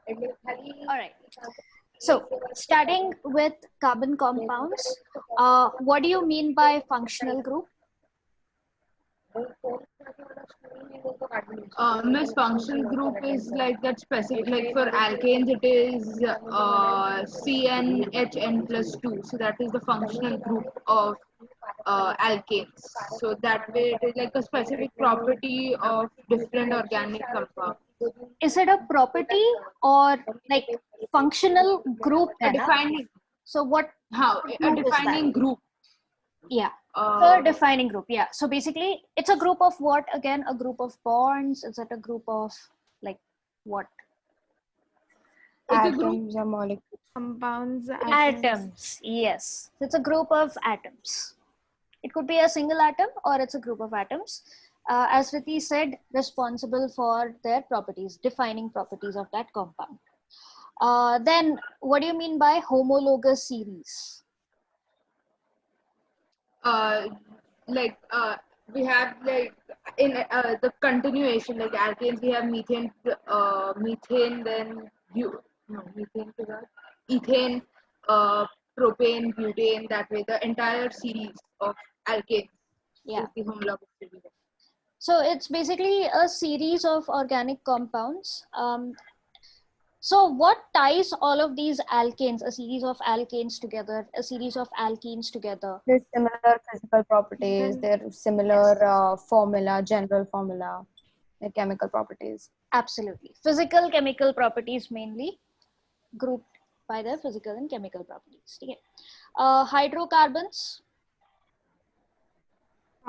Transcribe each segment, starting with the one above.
All right. So starting with carbon compounds, what do you mean by functional group? Miss function group is like that specific, like for alkanes it is CnHn plus 2. So that is the functional group of alkanes. So that way it is like a specific property of different organic compounds. Is it a property or like functional group A then? defining, So what how a group is that? defining group. Yeah. So defining group. Yeah. So basically it's a group of what again? A group of bonds? Is it a group of like what? Atoms or molecules. Compounds, Atoms. Yes. So it's a group of atoms. It could be a single atom or it's a group of atoms. As Riti said, responsible for their properties, defining properties of that compound. Then what do you mean by homologous series? We have like in the continuation, like alkanes we have methane, then methane ke baad ethane, propane, butane. That way the entire series of alkanes Yeah. is the homologous series. So it's basically a series of organic compounds. So what ties all of these alkanes, a series of alkanes together, a series of alkenes together? There's similar physical properties, there's similar formula, general formula, the chemical properties. Absolutely. Physical, chemical properties mainly, grouped by their physical and chemical properties. Okay. Hydrocarbons.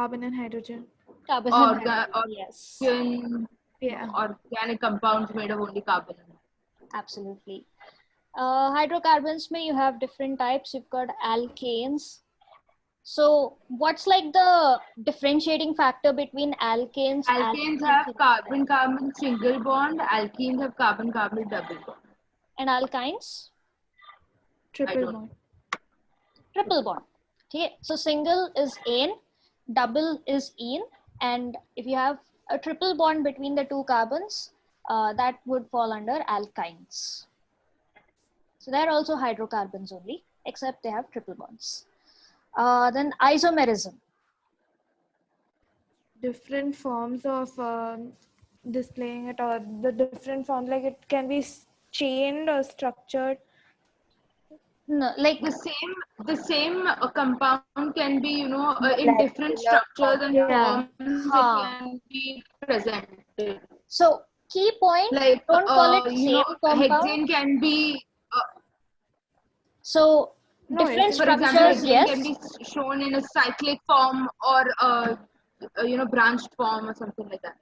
carbon and hydrogen. Carbon and hydrogen, yes. Yeah. Organic compounds made of only carbon. Absolutely. Hydrocarbons, you have different types. You've got alkanes. So what's like the differentiating factor between alkanes? Alkanes have carbon-carbon single bond. Alkenes have carbon-carbon double bond. And alkynes? Triple bond. Triple bond. Okay. So single is ane, double is ene, and if you have a triple bond between the two carbons, that would fall under alkynes. So they're also hydrocarbons only, except they have triple bonds. Then isomerism. Different forms of displaying it, or the different forms, like it can be chained or structured. No, like the same compound can be, in different structures and forms. It can be presented. So key point, like don't call it same compound. Hexane can be. So different structures, yes, can be shown in a cyclic form or branched form or something like that.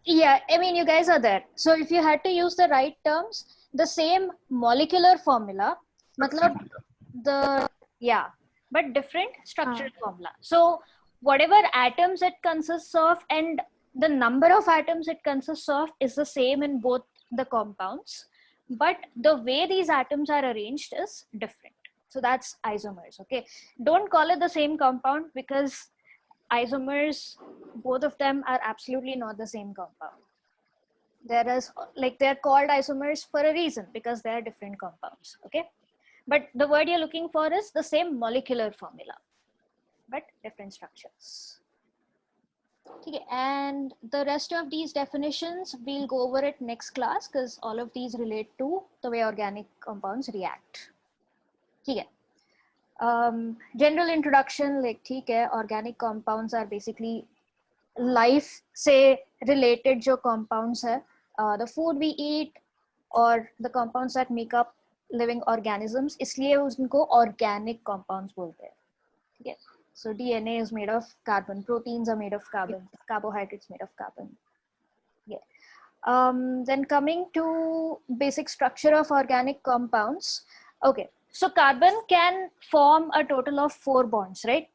Yeah, I mean, you guys are there. So if you had to use the right terms, the same molecular formula, matlab but different structural formula. So whatever atoms it consists of and the number of atoms it consists of is the same in both the compounds, but the way these atoms are arranged is different. So that's isomers. Okay, don't call it the same compound, because isomers, both of them are absolutely not the same compound. They're called isomers for a reason, because they're different compounds. Okay, but the word you're looking for is the same molecular formula, but different structures. Okay, and the rest of these definitions we'll go over it next class, because all of these relate to the way organic compounds react. Okay. General introduction, like organic compounds are basically life से related जो compounds है, the food we eat or the compounds that make up living organisms, इसलिए उनको organic compounds बोलते हैं. Okay. So DNA is made of carbon, proteins are made of carbon, carbohydrates made of carbon. Yeah. Then coming to basic structure of organic compounds. Okay, so carbon can form a total of 4 bonds, right?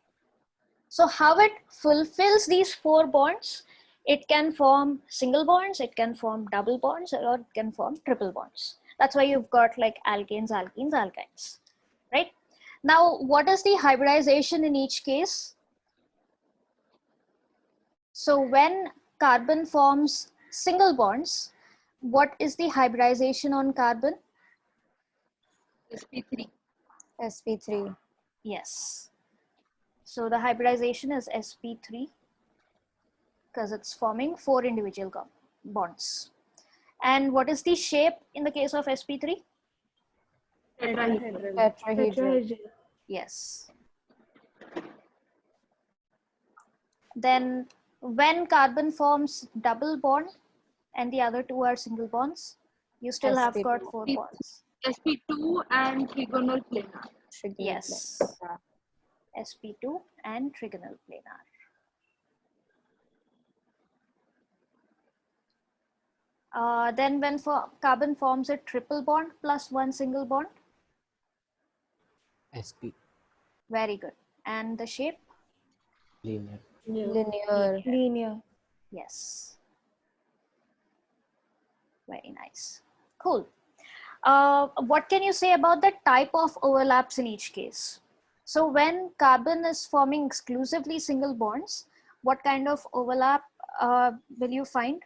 So how it fulfills these 4 bonds? It can form single bonds, it can form double bonds, or it can form triple bonds. That's why you've got like alkanes, alkenes, alkynes, right? Now, what is the hybridization in each case? So when carbon forms single bonds, what is the hybridization on carbon? sp3. sp3. Yes. So the hybridization is sp3 because it's forming 4 individual bonds. And what is the shape in the case of sp3? Tetrahedral. Tetrahedral. Yes. Then when carbon forms double bond and the other two are single bonds, you still have got sp2. 4 bonds. sp2 and trigonal planar. Trigonal Yes. planar. sp2 and trigonal planar. Then when carbon forms a triple bond plus 1 single bond. sp. Very good. And the shape? Linear. Linear. Linear. Yes. Very nice. Cool. What can you say about the type of overlaps in each case? So when carbon is forming exclusively single bonds, what kind of overlap will you find?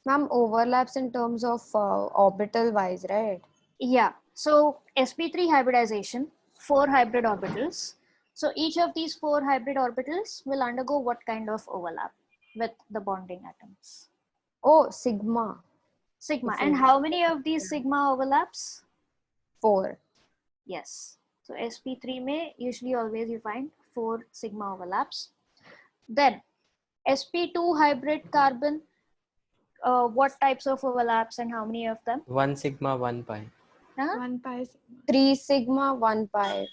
Ma'am, overlaps in terms of orbital wise, right? Yeah. So sp3 hybridization, 4 hybrid orbitals. So each of these 4 hybrid orbitals will undergo what kind of overlap with the bonding atoms? Oh, sigma. Sigma. And how many of these sigma overlaps? 4. Yes. So sp3 may usually always you find 4 sigma overlaps. Then sp2 hybrid carbon, what types of overlaps and how many of them? 1 sigma 1 pi. Huh? 1 pi sigma. 3 sigma, 1 pi.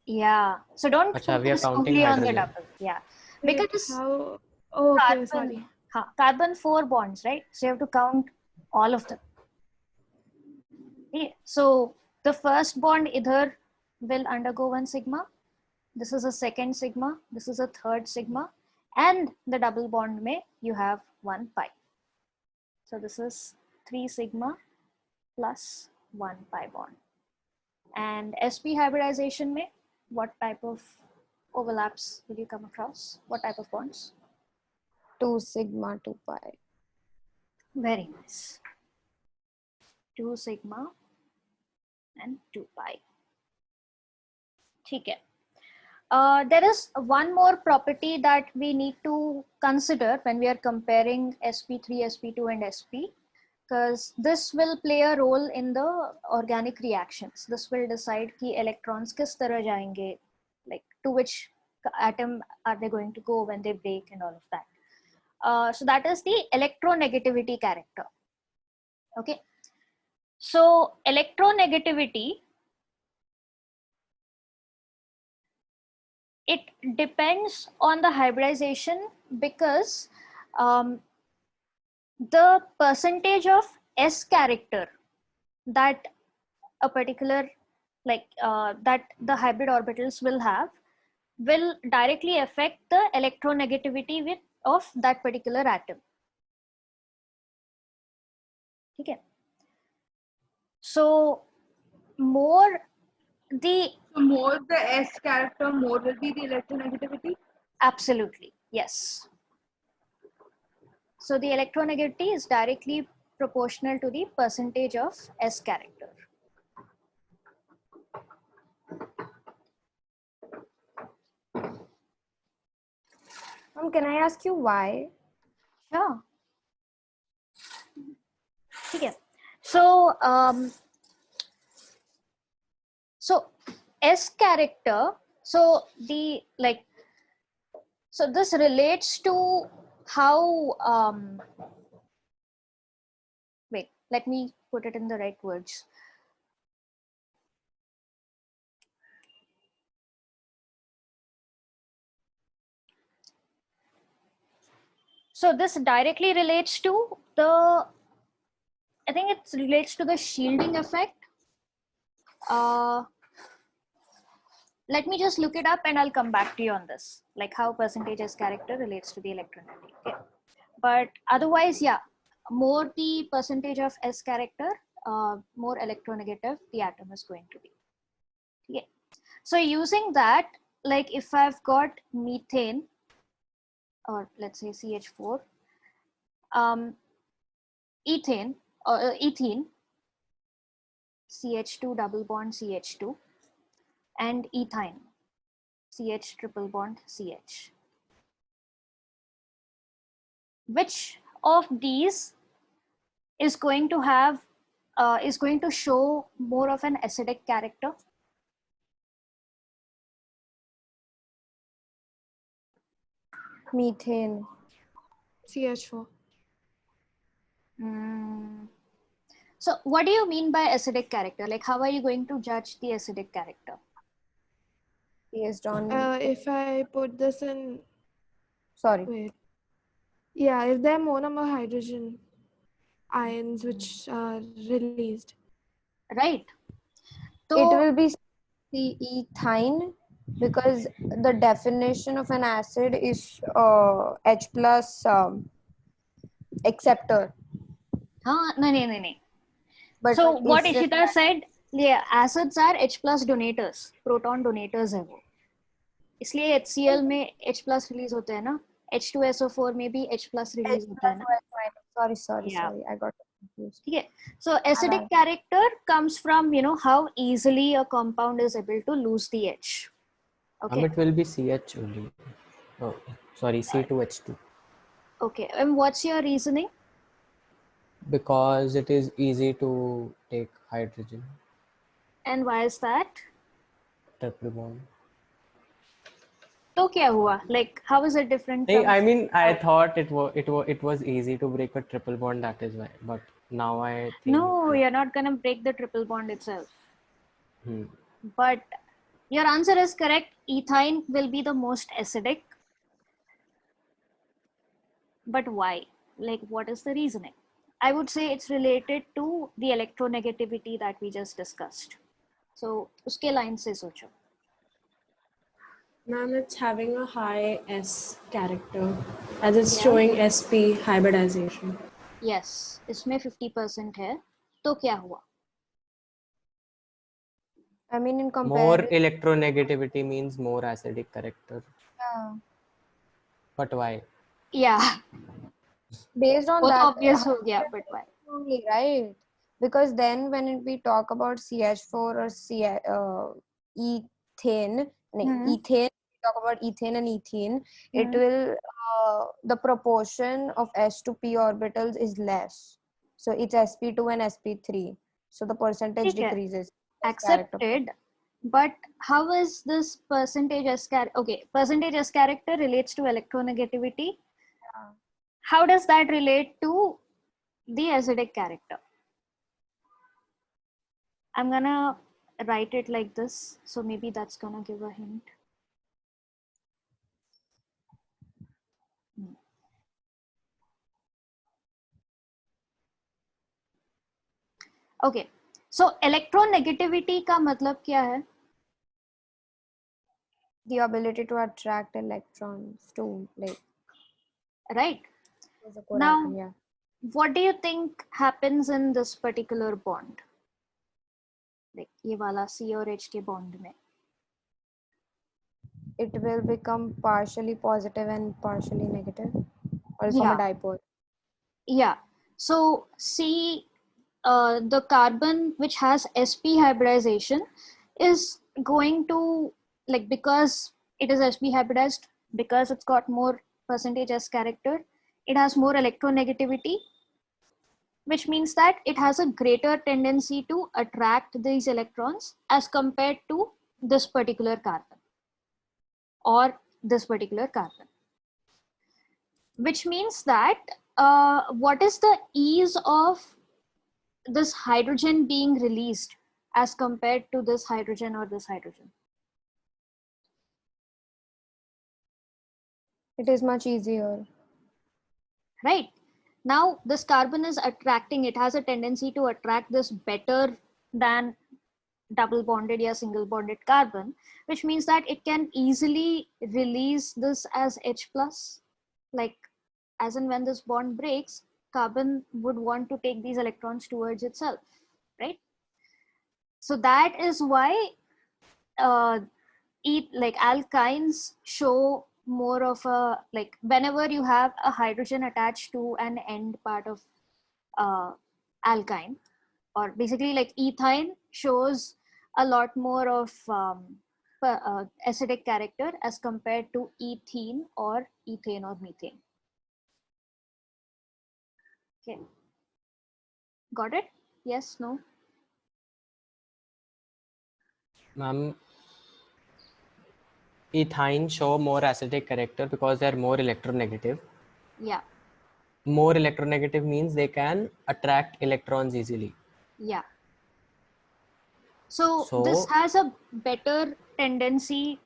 Yeah. So don't Acha, we are focus counting only on the hydrogen. double. Yeah. Wait, Because how? Oh, okay, carbon, sorry. carbon 4 bonds, right? So you have to count all of them. Yeah. So the first bond either will undergo 1 sigma, this is a second sigma, this is a third sigma, and the double bond may you have 1 pi. So this is 3 sigma plus 1 pi bond. And sp hybridization may, what type of overlaps will you come across? What type of bonds? 2 sigma, 2 pi. Very nice. 2 sigma and 2 pi. Okay. There is one more property that we need to consider when we are comparing sp3, sp2 and sp, because this will play a role in the organic reactions. This will decide ki electrons kis tarah jayenge, like to which atom are they going to go when they break and all of that. So that is the electronegativity character. Okay. So electronegativity, it depends on the hybridization because the percentage of S character that a particular that the hybrid orbitals will have will directly affect the electronegativity of that particular atom. Okay. So more the So more the S character, more will be the electronegativity. absolutely yes. So the electronegativity is directly proportional to the percentage of S character. Can I ask you why? Sure. Okay. So so S character, so the so this relates to how wait, let me put it in the right words. So this directly relates to the, I think it relates to the shielding effect. Let me just look it up and I'll come back to you on this, like how percentage S character relates to the electronegativity. Okay. But otherwise, yeah, more the percentage of S character, more electronegative the atom is going to be. Okay. So using that, like if I've got methane or let's say CH4, ethane, ethene, CH2 double bond CH2, and ethyne, CH triple bond CH. Which of these is going to have is going to show more of an acidic character? Methane. CH4. So what do you mean by acidic character? Like, how are you going to judge the acidic character? Based on If I put this in, sorry. wait. Yeah, if there are more number hydrogen ions which are released. Right. It So will be ethyne because the definition of an acid is H plus acceptor. no. But So what if Ishita said, yeah, acids are H plus donators, proton donators है वो. इसलिए HCl में H plus release होता है ना, H2SO4 में भी H plus release होता है ना. sorry, Yeah. I got confused. Okay. So acidic character comes from, you know, how easily a compound is able to lose the H. Okay. It will be CH only. Oh, sorry, C2H2. Okay. And what's your reasoning? Because it is easy to take hydrogen, And why is that? triple bond. तो क्या हुआ? Like, how is it different Hey, from? I mean, I thought it was easy to break a triple bond. That is why. But now I think. No, you're not gonna break the triple bond itself. Hmm. But your answer is correct. Ethyne will be the most acidic. But why? Like, what is the reasoning? I would say it's related to the electronegativity that we just discussed. So, uske line se socho. Ma'am, it's having a high S character as it's Yeah. showing sp hybridization. Yes, इसमें 50% है. तो क्या हुआ? I mean, in More comparison, electronegativity means more acidic character. yeah. But why? Yeah, Based on वो तो that, obvious हो गया, but why? only, right? Because then when we talk about CH4 or ethane, ethane, we talk about ethane and ethene, it will the proportion of S to P orbitals is less. So it's sp2 and sp3. So the percentage ठीक है. decreases. Accepted, but how is this percentage S character? Okay, percentage S character relates to electronegativity. How does that relate to the acidic character? I'm gonna write it like this, so maybe that's gonna give a hint. Okay, so electronegativity का मतलब क्या है? The ability to attract electrons to like Right. the core Now, atom, yeah. what do you think happens in this particular bond? Like ये वाला C और H के bond में. It will become partially positive and partially negative, or from a dipole. Yeah. So see, the carbon which has sp hybridization is going to, like, because it is sp hybridized, because it's got more percentage S character, it has more electronegativity, which means that it has a greater tendency to attract these electrons as compared to this particular carbon or this particular carbon. Which means that what is the ease of this hydrogen being released as compared to this hydrogen or this hydrogen? It is much easier. Right. Now this carbon is attracting, it has a tendency to attract this better than double bonded or single bonded carbon, which means that it can easily release this as H plus. Like, as and when this bond breaks, carbon would want to take these electrons towards itself, right? So that is why like alkynes show more of a, like whenever you have a hydrogen attached to an end part of alkyne, or basically like ethine shows a lot more of acidic character as compared to ethene or ethane or methane. Okay, got it? Yes, no? Ma'am, ethyne show more acidic character because they are more electronegative. Yeah, More electronegative means they can attract electrons easily. yeah. So this So has a better tendency.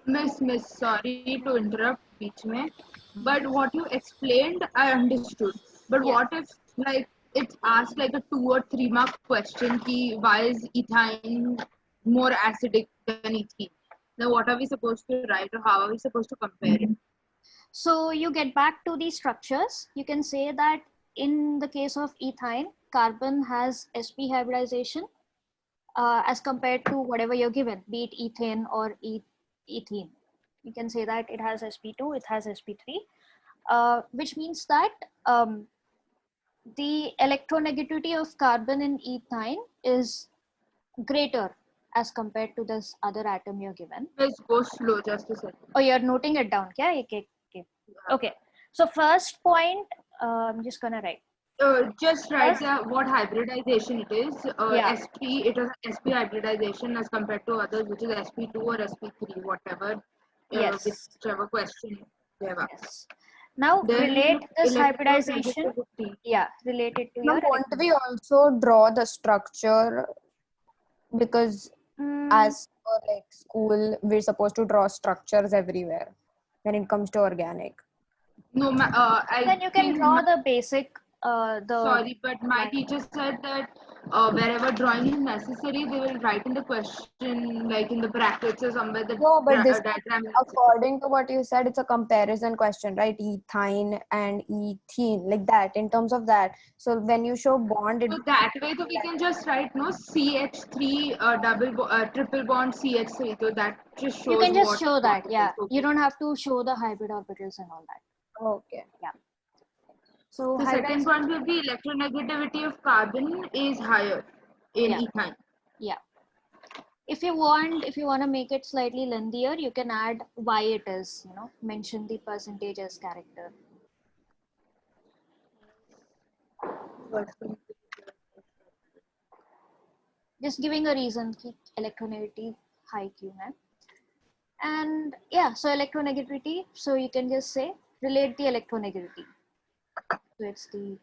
Miss, sorry to interrupt beach mein, but what you explained, I understood. But Yeah. what if, like, it's asked like a 2 or 3 mark question, ki why is ethine more acidic than ethene? Then what are we supposed to write, or how are we supposed to compare it? So you get back to the structures. You can say that in the case of ethine, carbon has sp hybridization as compared to whatever you're given, be it ethane or ethene. You can say that it has sp2, it has sp3, which means that the electronegativity of carbon in ethine is greater as compared to this other atom you're given. Let's go slow, just a second. Oh, you're noting it down, yeah? Okay. So first point, I'm just gonna write. Just write First, what hybridization it is. yeah, SP, it is sp hybridization as compared to others, which is sp2 or sp3, whatever, yes, whichever question they have asked. yes. Now Then relate this hybridization, electronegativity. yeah, related to Now, your won't we also draw the structure? Because as for like school, we're supposed to draw structures everywhere when it comes to organic. No, I then you can think draw the basic, the sorry, but my line. teacher said that wherever drawing is necessary, they will write in the question, like in the brackets or somewhere, the No, but this, diagram. according to what you said, it's a comparison question, right? Ethine and ethene, like that, in terms of that. So when you show bond, it So that way, so we can just write no CH3 triple bond CH3. So that just You shows can just what show that, it yeah. is. You Okay. don't have to show the hybrid orbitals and all that. okay. Yeah. So The hybrid, second one will be electronegativity of carbon is higher in yeah, ethine. yeah. If you want to make it slightly lengthier, you can add why it is, mention the percentage as character. Just giving a reason, ki electronegativity high Q hai. And yeah, so electronegativity, so you can just say relate the electronegativity. So it's the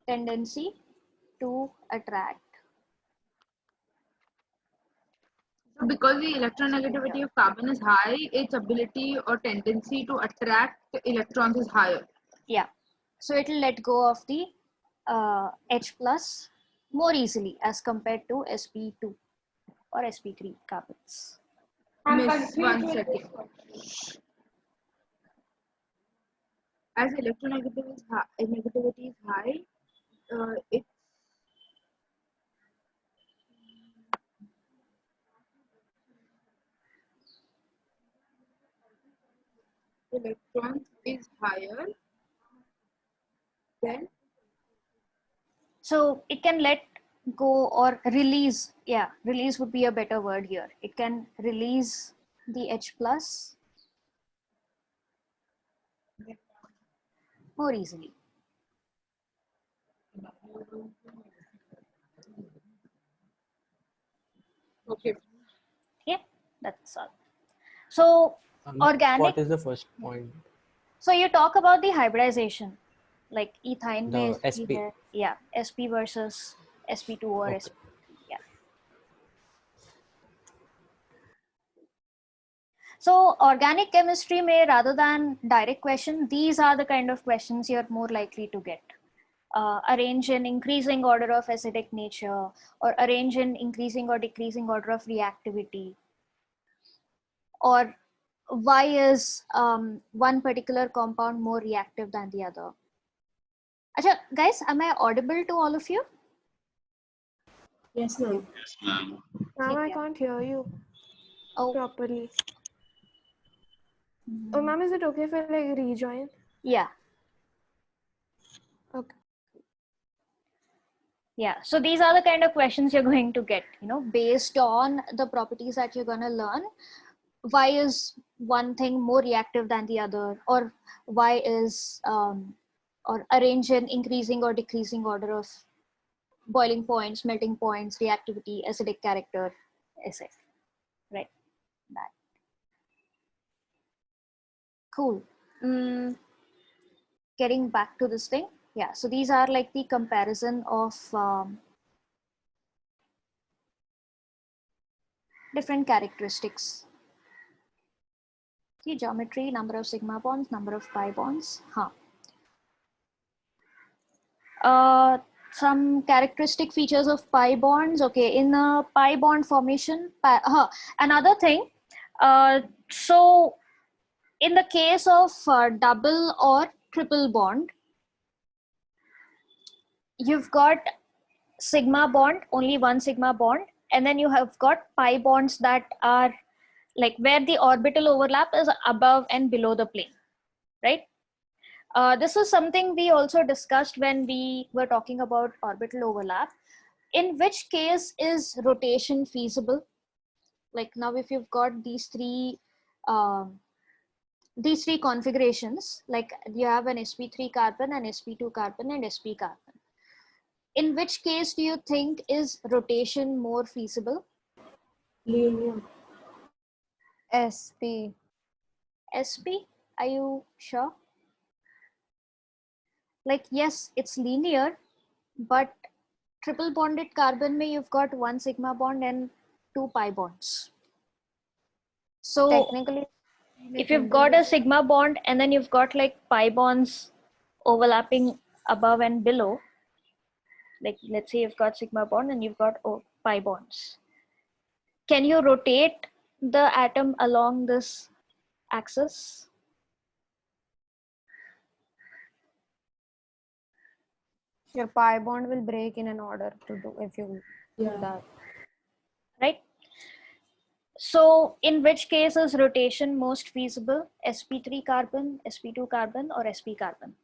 tendency to attract. So because the electronegativity of carbon is high, its ability or tendency to attract electrons is higher. Yeah, so it will let go of the H plus more easily as compared to sp2 or sp3 carbons. Miss, 1 second. As electronegativity is high, its electrons is higher than So it can let go or release. Yeah, release would be a better word here. It can release the H plus more easily. okay. Yeah, that's all. So organic. What is the first point? So you talk about the hybridization, like ethine The may SP. be there. Yeah, sp versus sp2 or Okay. sp. Yeah. So organic chemistry may, rather than direct question, these are the kind of questions you're more likely to get. Arrange in increasing order of acidic nature, or arrange in increasing or decreasing order of reactivity, or why is one particular compound more reactive than the other. Achha, guys, am I audible to all of you? Yes, ma'am. Ma'am, I can't hear you Oh, properly. Oh, ma'am, is it okay if I like rejoin? Yeah. Okay. Yeah, so these are the kind of questions you're going to get, based on the properties that you're going to learn. Why is one thing more reactive than the other, or why is or arrange in increasing or decreasing order of boiling points, melting points, reactivity, acidic character, etc. Right? That. Cool. Getting back to this thing. Yeah, so these are like the comparison of different characteristics. The geometry, number of sigma bonds, number of pi bonds. Some characteristic features of pi bonds. Okay, in a pi bond formation, another thing. So in the case of double or triple bond, you've got sigma bond, only one sigma bond, and then you have got pi bonds that are like where the orbital overlap is above and below the plane, right? This is something we also discussed when we were talking about orbital overlap. In which case is rotation feasible? Like now, if you've got these three configurations, like you have an sp3 carbon, an sp2 carbon, and sp carbon. In which case do you think is rotation more feasible? Linear. SP. Sp? Are you sure? Like, yes, it's linear, but triple bonded carbon mein you've got one sigma bond and two pi bonds. So Technically, if you've got a sigma bond and then you've got like pi bonds overlapping above and below, like let's say you've got sigma bond and you've got pi bonds, can you rotate the atom along this axis? your pi bond will break in an order to do if you do that. Right? So in which case is rotation most feasible? sp3 carbon, sp2 carbon, or sp carbon?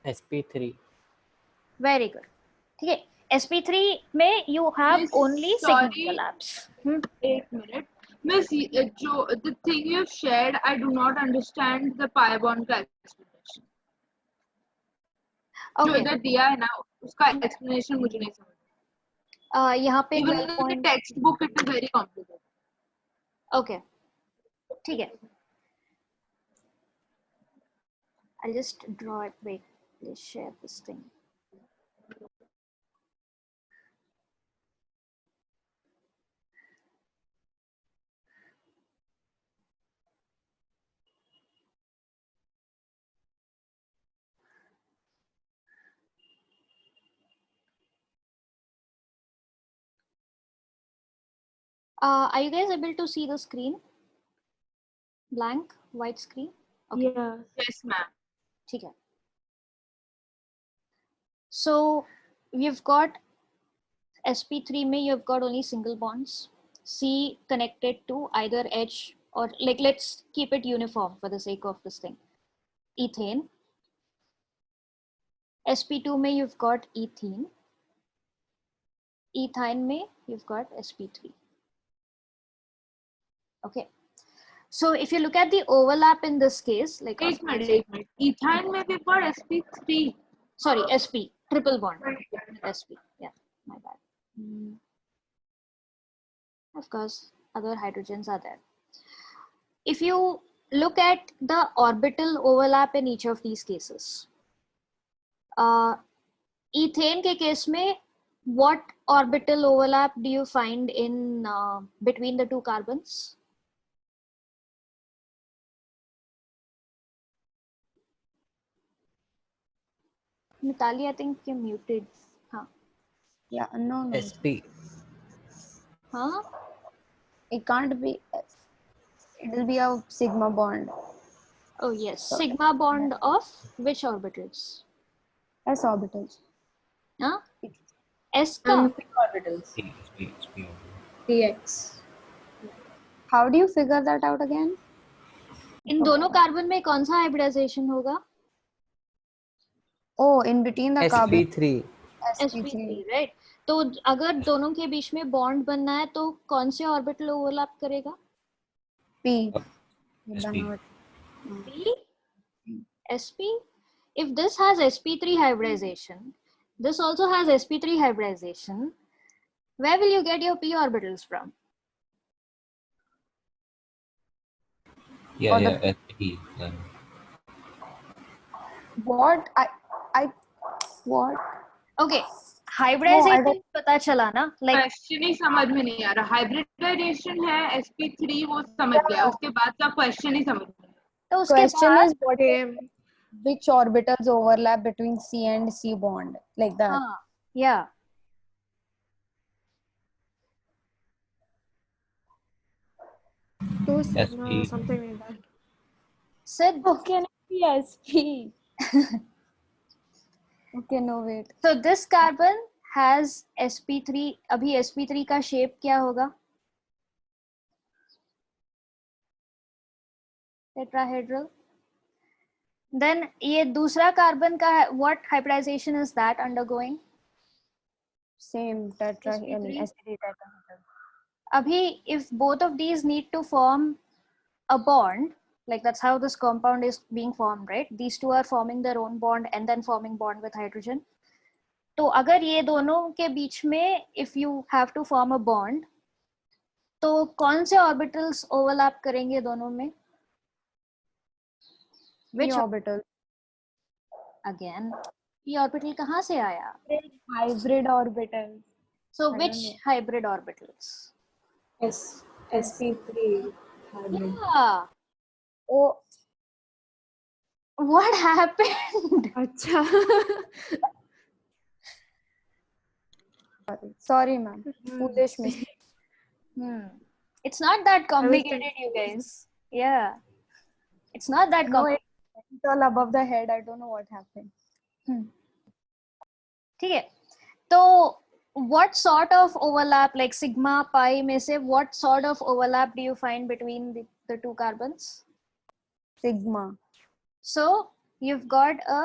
SP3. Very good. Okay. sp3 में you have Miss, only sigma sorry. overlaps. 8 minutes. Miss, Joe, the thing you shared, I do not understand the pi bond का explanation. जो Okay. इधर दिया है ना, उसका explanation मुझे नहीं समझ. यहाँ पे Even 12 in the point. textbook, it is very complicated. Okay. ठीक है. I'll just draw it. Wait, let's share this thing. Are you guys able to see the screen? Blank, white screen? Okay. Yeah. Yes, ma'am. ठीक है. So we've got sp3 में you've got only single bonds. C connected to either H or like let's keep it uniform for the sake of this thing. Ethane. sp2 में you've got ethene. Ethyne में you've got sp3. Okay. So if you look at the overlap in this case, like एक minute. Ethyne में we've got sp3. sorry, sp, triple bond. sp, yeah, my bad. Of course, other hydrogens are there. If you look at the orbital overlap in each of these cases, ethane के case में, what orbital overlap do you find in between the two carbons? Mitali, I think you're muted. Huh? Yeah, no. SP. Huh? It can't be. It will be a sigma bond. Oh yes, sigma bond of which orbitals? S orbitals. Huh? S ka? And p orbitals. SP. dx. How do you figure that out again? इन दोनों carbon में कौन सा hybridisation होगा? Oh, in between the carbon. sp3. sp3, right? तो अगर दोनों के बीच में बॉन्ड बनना है तो कौन से ऑर्बिटल ओवरलैप करेगा? P. sp. p, sp. If this has sp3 hybridization, this also has sp3 hybridization, where will you get your p orbitals from? Or the- sp. What? What? Okay, hybridization don't- पता चला ना, like question ही समझ में नहीं आ रहा. Hybridisation है sp3 वो समझ गया, उसके बाद का क्वेश्चन ही समझ नहीं. तो उसके Question बाद is what is, which orbitals overlap between C and C bond, like that. हाँ, yeah. Two sigma, sp. something like that. Sid, How can it be sp? Okay, no wait. so this carbon has sp3. अभी sp3 का shape क्या होगा? Tetrahedral. Then ये दूसरा carbon का what hybridization is that undergoing? Same tetra. I mean, sp3. sp3 tetrahedral. Abhi, if both of these need to form a bond, like that's how this compound is being formed, right? These two are forming their own bond and then forming bond with hydrogen. तो अगर ये दोनों के बीच में if you have to form a bond, तो कौन से orbitals overlap करेंगे दोनों में? Which P orbital. again? p orbital कहाँ से आया? Hybrid orbital. So I which don't know. hybrid orbitals? sp3 hybrid. Yeah. Oh, What happened? Acha. sorry, ma'am. Foolish mistake. It's not that complicated, thinking- you guys. Yeah. It's not that No, complicated. it's all above the head. I don't know what happened. ठीक है. तो what sort of overlap, like sigma pi में से what sort of overlap do you find between the two carbons? Sigma. So you've got a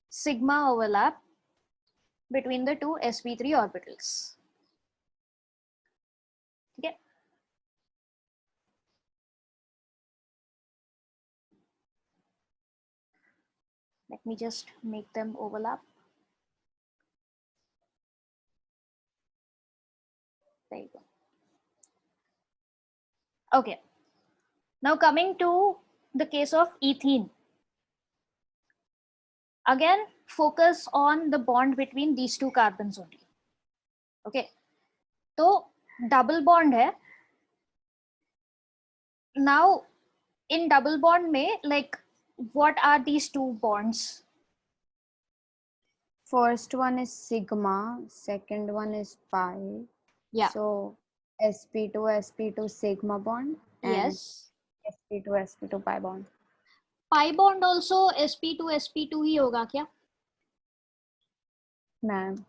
sigma overlap between the two sp3 orbitals. ठीक है. Let me just make them overlap. There you go. Okay. Now coming to the case of ethene. Again, focus on the bond between these two carbons only. Okay. So double bond hai. Now in double bond mein, like what are these two bonds? First one is sigma. Second one is pi. Yeah. So sp2 sigma bond. And Yes. sp2 pi bond. Pi bond also sp2 ही होगा क्या? Ma'am.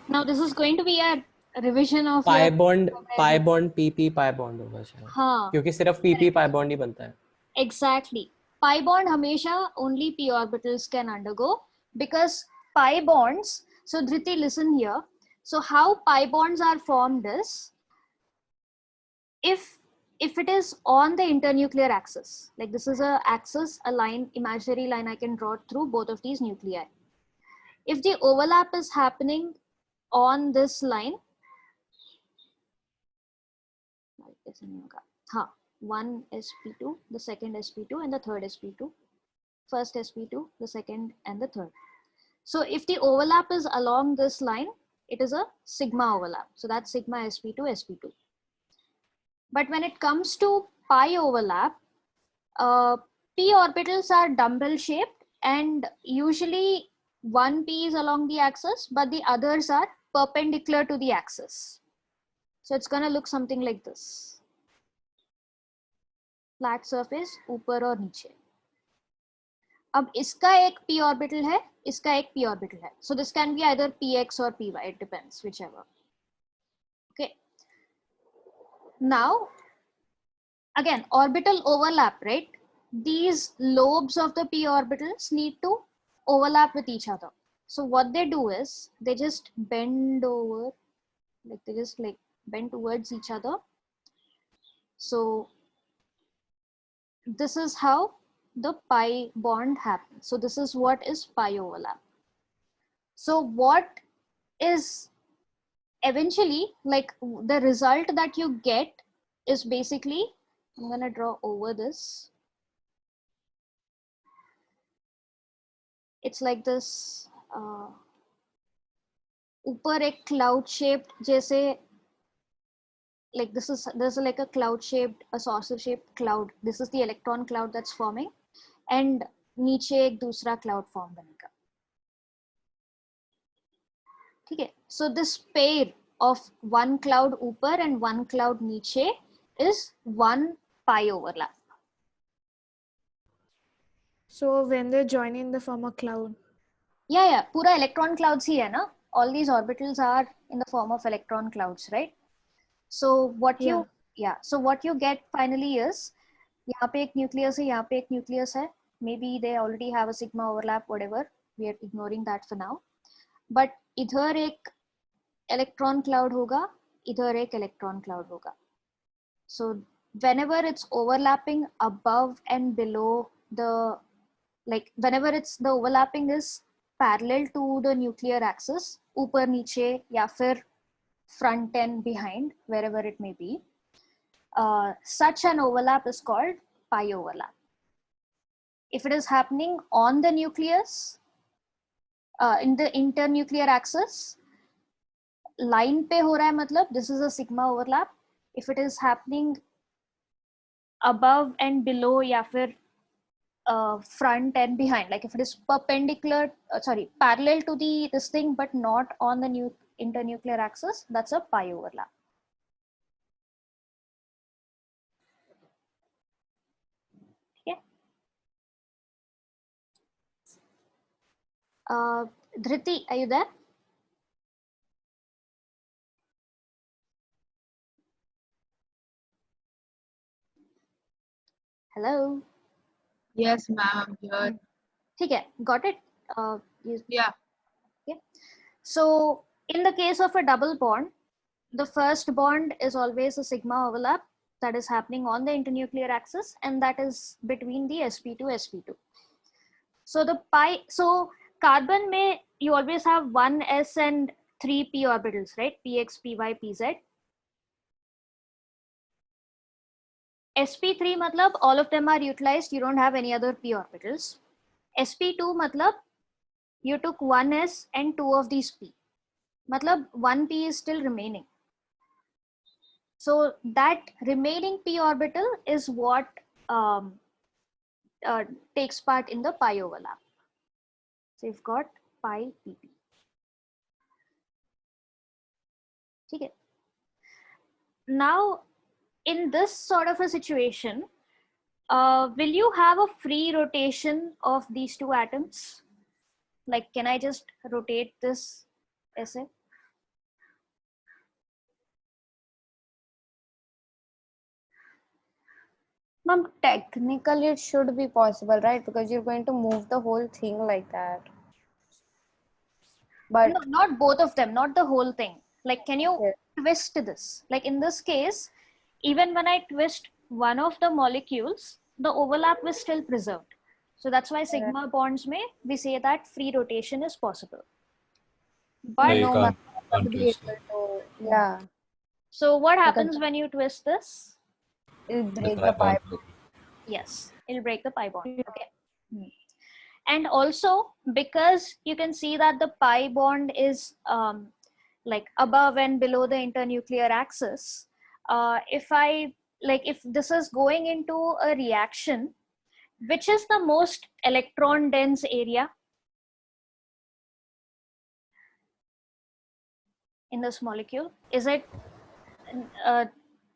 Now this is going to be a revision of pi your bond pp pi bond होगा शायद, हाँ, क्योंकि सिर्फ pp pi bond ही बनता है. exactly. Pi bond हमेशा only p orbitals can undergo, because pi bonds, so Dhriti, listen here. So how pi bonds are formed is, if it is on the internuclear axis, like this is a axis, a line, imaginary line I can draw through both of these nuclei. If the overlap is happening on this line, one sp2, the second sp2 and the third sp2, first sp2, the second and the third. So if the overlap is along this line, it is a sigma overlap. So that's sigma sp2. But when it comes to pi overlap, p orbitals are dumbbell shaped, and usually one p is along the axis, but the others are perpendicular to the axis. So it's going to look something like this. Flat surface, ऊपर और नीचे. अब इसका एक p orbital है, इसका एक p orbital है. So this can be either px or py, it depends, whichever. Okay. Now, again, orbital overlap, right? These lobes of the p orbitals need to overlap with each other. So what they do is they just bend over, like they just like bend towards each other. So this is how the pi bond happens. So this is what is pi overlap. So what is eventually, like the result that you get is basically, I'm going to draw over this. It's like this ऊपर एक cloud shaped जैसे, like there's like a cloud shaped, a saucer shaped cloud. This is the electron cloud that's forming, and नीचे एक दूसरा cloud form बनेगा. ठीक है. So this pair of one cloud ऊपर and one cloud नीचे is one pi overlap. So when they join in, they form a cloud. Yeah, पूरा electron clouds ही है ना. All these orbitals are in the form of electron clouds, right? So what so what you get finally is, यहाँ पे एक nucleus है, यहाँ पे एक nucleus है. Maybe they already have a sigma overlap, whatever. We are ignoring that for now. But इधर एक electron cloud होगा, इधर एक electron cloud होगा. So whenever it's overlapping above and below the, like whenever it's the overlapping is parallel to the nuclear axis, ऊपर नीचे या फिर front and behind, wherever it may be, such an overlap is called pi overlap. If it is happening on the nucleus, in the internuclear axis, line पे हो रहा है मतलब this is a sigma overlap. If it is happening above and below या फिर front and behind, like if it is perpendicular, parallel to this thing but not on the internuclear axis, that's a pi overlap. Okay. Dhriti, are you there? Hello. Yes, ma'am, I'm here. ठीक है, got it? Yeah. Okay. So in the case of a double bond, the first bond is always a sigma overlap that is happening on the internuclear axis, and that is between the sp2 sp2. So the so carbon may, you always have one s and three p orbitals, right? Px, py, pz. sp3 matlab all of them are utilized, you don't have any other p orbitals. sp2 matlab you took one s and two of these p, matlab one p is still remaining. So that remaining p orbital is what takes part in the pi overlap. So you've got pi pp. Okay. Now in this sort of a situation, will you have a free rotation of these two atoms? Like, can I just rotate this essay? Ma'am, technically it should be possible, right? Because you're going to move the whole thing like that. But no, not both of them, not the whole thing. Like, can you okay. twist this? Like in this case, even when I twist one of the molecules, the overlap is still preserved. So that's why sigma bonds may, we say that free rotation is possible. But you no, can't, ma'am, can't be twist able it. to, yeah, so what because happens when you twist this? it'll The break pi the bond pi. broken. Yes, it'll break the pi bond. Okay. And also because you can see that the pi bond is like above and below the internuclear axis, if this is going into a reaction, which is the most electron dense area in this molecule? Is it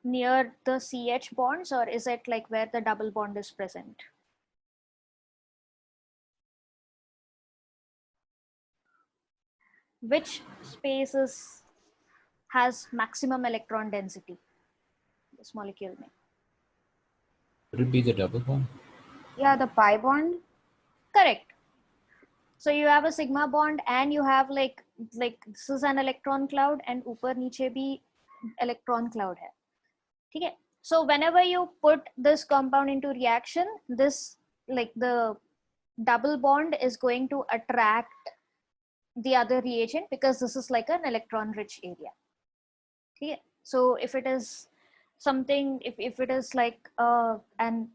near the CH bonds, or is it like where the double bond is present? which space has maximum electron density? This molecule may. Would it be the double bond? Yeah, the pi bond. Correct. So you have a sigma bond and you have like this is an electron cloud and ऊपर नीचे भी electron cloud है. ठीक है? So whenever you put this compound into reaction, this like the double bond is going to attract the other reagent because this is like an electron rich area. Okay. So if it is something, if it is like an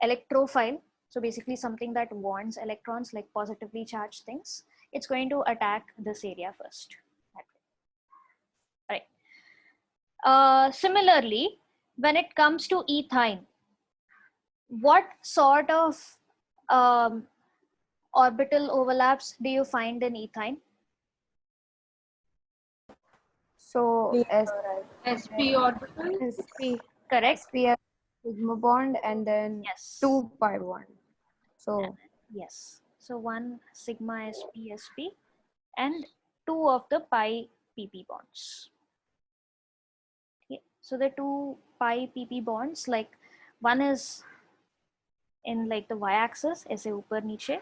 electrophile, so basically something that wants electrons, like positively charged things, it's going to attack this area first. Right. Similarly, when it comes to ethyne, what sort of orbital overlaps do you find in ethyne? So sp orbital. sp. Correct. sp has sigma bond and then Yes. 2 pi bond. So Yes. So one sigma sp and 2 of the pi pp bonds. Okay. So the 2 pi pp bonds, like one is in like the y-axis, ऐसे ऊपर नीचे,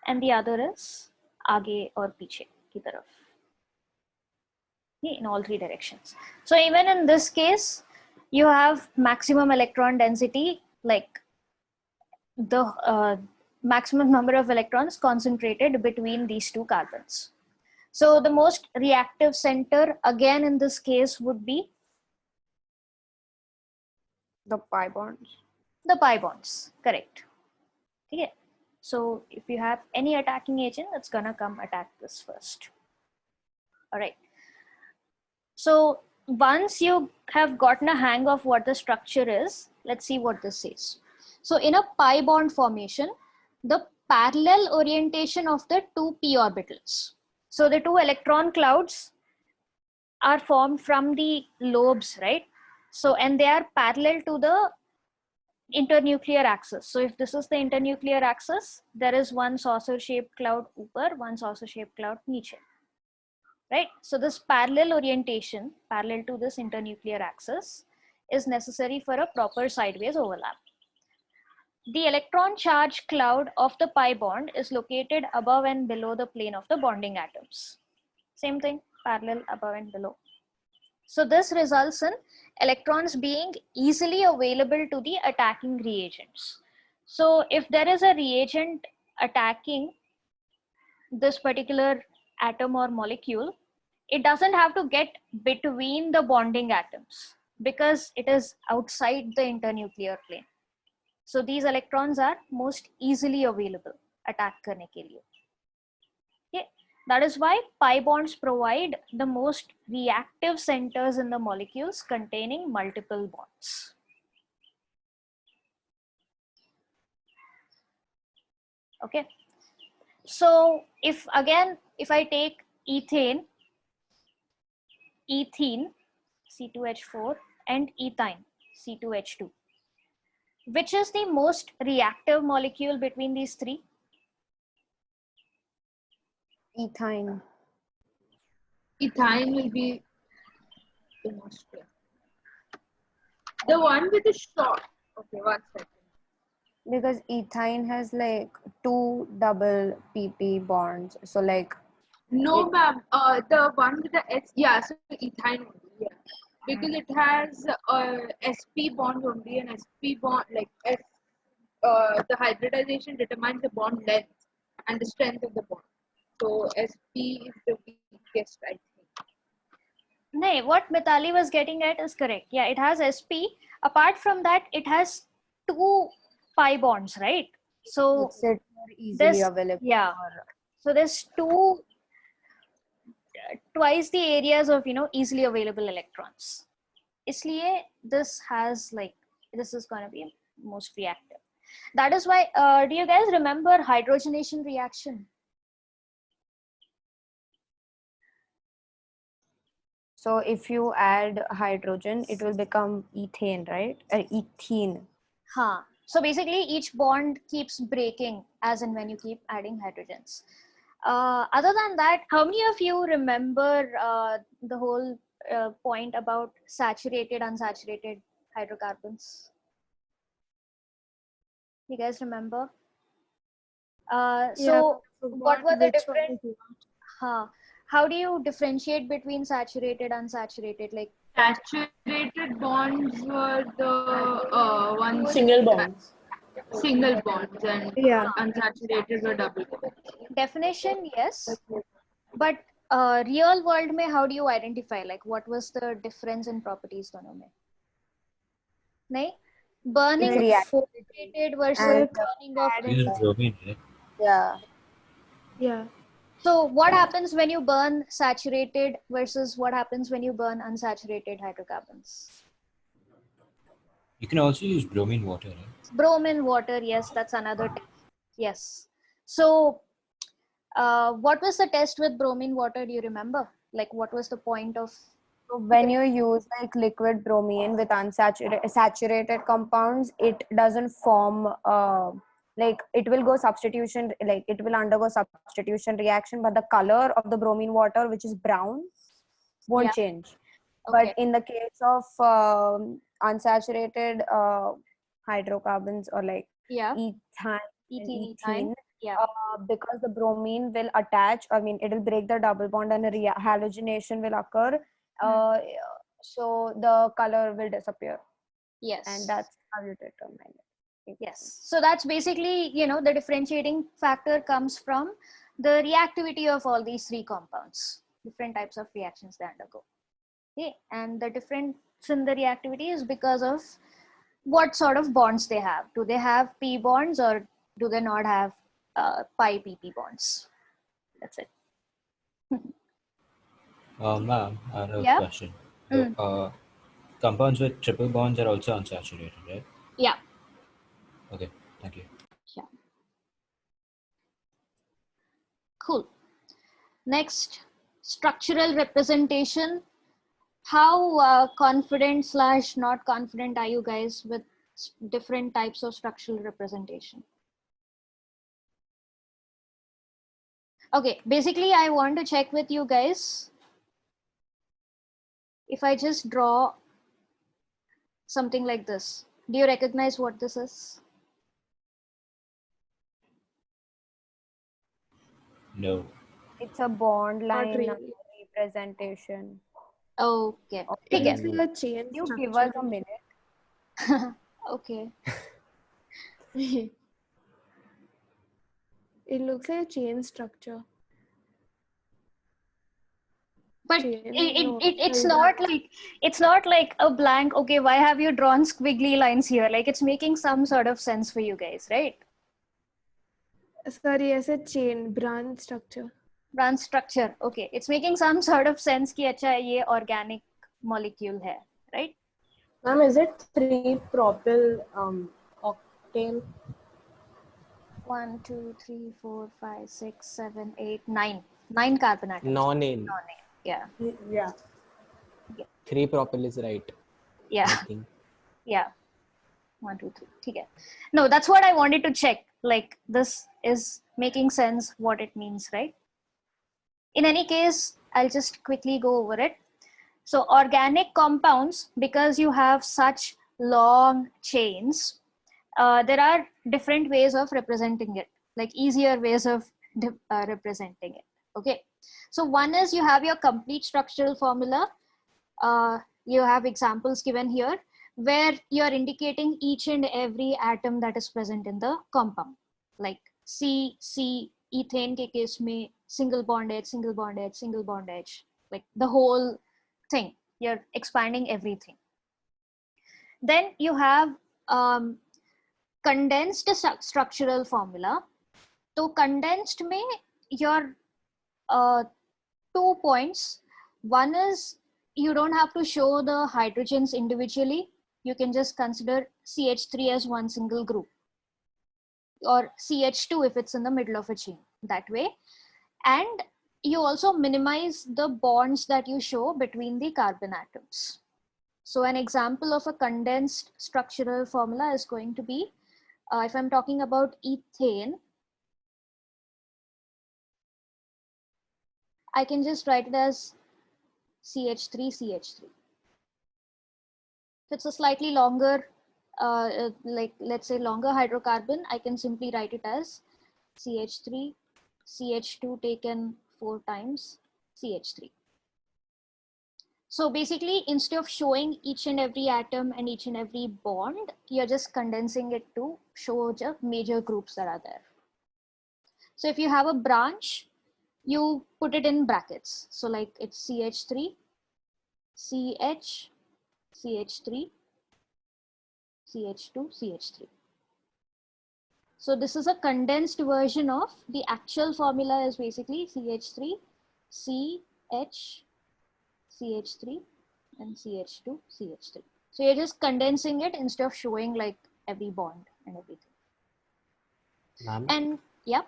and the other is आगे और पीछे की तरफ. Okay, in all three directions. So even in this case, you have maximum electron density, like the maximum number of electrons concentrated between these two carbons. So the most reactive center again in this case would be the pi bonds. the pi bonds, correct. Okay. So if you have any attacking agent, it's gonna come attack this first. All right. So once you have gotten a hang of what the structure is, let's see what this says. So in a pi bond formation, the parallel orientation of the two p orbitals. So the two electron clouds are formed from the lobes, right? So, and they are parallel to the internuclear axis. So if this is the internuclear axis, there is one saucer shaped cloud upar, one saucer shaped cloud niche. Right? So this parallel orientation, parallel to this internuclear axis, is necessary for a proper sideways overlap. The electron charge cloud of the pi bond is located above and below the plane of the bonding atoms. Same thing, parallel above and below. So this results in electrons being easily available to the attacking reagents. So if there is a reagent attacking this particular atom or molecule, it doesn't have to get between the bonding atoms because it is outside the internuclear plane. So these electrons are most easily available attack karne ke liye. Okay. That is why pi bonds provide the most reactive centers in the molecules containing multiple bonds. Okay. So if again, if I take ethane, C2H4 and ethyne, C2H2, which is the most reactive molecule between these three? Ethyne. Ethyne will be the most clear. The one with the short. Okay, 1 second. Because ethyne has like 2 double pp bonds. So like No, ma'am. The one with the S. Yeah, so ethyne only. Yeah, because it has sp bond only, and sp bond like S. The hybridization determines the bond length and the strength of the bond. So sp is the weakest, I think. No, what Mithali was getting at is correct. Yeah, it has sp. Apart from that, it has 2 pi bonds, right? So makes it more easily there's available. yeah. So there's twice the areas of easily available electrons. Isliye this has like this is going to be most reactive. That is why do you guys remember hydrogenation reaction? So if you add hydrogen, it will become ethane, right? Ethene. Huh. So basically each bond keeps breaking as and when you keep adding hydrogens. Other than that, how many of you remember the whole point about saturated, unsaturated hydrocarbons? You guys remember? So what were the different, how do you differentiate between saturated, unsaturated? Like Saturated bonds were the ones Single bonds. single bonds, and Yeah. unsaturated were double bonds. definition, yes, but real world mein, how do you identify? Like what was the difference in properties दोनों में? नहीं? Burning It's of reactive. saturated versus And burning of Use bromine, right? yeah. Yeah. So what happens when you burn saturated versus what happens when you burn unsaturated hydrocarbons? You can also use bromine water, right? Bromine water, yes, that's another test. Yes. So what was the test with bromine water? Do you remember? Like what was the point of? So when you use like liquid bromine with unsaturated saturated compounds, it doesn't form like it will go substitution, like it will undergo substitution reaction, but the color of the bromine water, which is brown, won't Yeah. change. Okay. But in the case of unsaturated hydrocarbons or like Yeah. ethane, Ethene. Yeah. because the bromine will attach, I mean, it will break the double bond and a halogenation will occur. So the color will disappear, Yes. and that's how you determine it. Yes. So that's basically, the differentiating factor comes from the reactivity of all these three compounds, different types of reactions they undergo. Okay. And the difference in the reactivity is because of what sort of bonds they have. Do they have p bonds or do they not have pi pp bonds? That's it. Ma'am, I have a Yeah. question. So, compounds with triple bonds are also unsaturated, right? Yeah. Okay, thank you. Yeah. Cool. Next, structural representation. How confident / not confident are you guys with different types of structural representation? Okay, basically I want to check with you guys. If I just draw something like this, do you recognize what this is? No. It's a bond line really. representation. Okay. Okay. Okay. It's a chain You structure. give us a minute. Okay. It looks like a chain structure. But Chain, it's not like a blank, okay, why have you drawn squiggly lines here? Like it's making some sort of sense for you guys, right? Sorry, I said chain, branch structure. Branch structure, okay, it's making some sort of sense कि अच्छा ये organic molecule है, right? Ma'am, is it 3-propyl octane? 1 2 3 4 5 6 7 8 9 carbon atoms. Non-ane. Non-ane. Yeah. Yeah. 3-propyl is right. Yeah. I think. Yeah. 1 2 3 ठीक है. No, that's what I wanted to check. Like this is making sense what it means, right? In any case, I'll just quickly go over it. So organic compounds, because you have such long chains, there are different ways of representing it, like easier ways of representing it. Okay. So one is you have your complete structural formula. You have examples given here where you're indicating each and every atom that is present in the compound, like C, ethane ke case mein single bond H, single bond H, single bond H, like the whole thing. You're expanding everything. Then you have condensed structural formula. So condensed mein your 2 points. One is you don't have to show the hydrogens individually. You can just consider CH3 as one single group, or CH2 if it's in the middle of a chain, that way. And you also minimize the bonds that you show between the carbon atoms. So an example of a condensed structural formula is going to be, if I'm talking about ethane, I can just write it as CH3, CH3. If it's a slightly longer, like let's say longer hydrocarbon, I can simply write it as CH3, CH2 taken 4 times, CH3. So basically, instead of showing each and every atom and each and every bond, you're just condensing it to show the major groups that are there. So if you have a branch, you put it in brackets. So like it's CH3, CH, CH3, CH2, CH3. So this is a condensed version of the actual formula is basically CH3, CH, CH3, and CH2, CH3. So you're just condensing it instead of showing like every bond and everything. Ma'am, And yeah,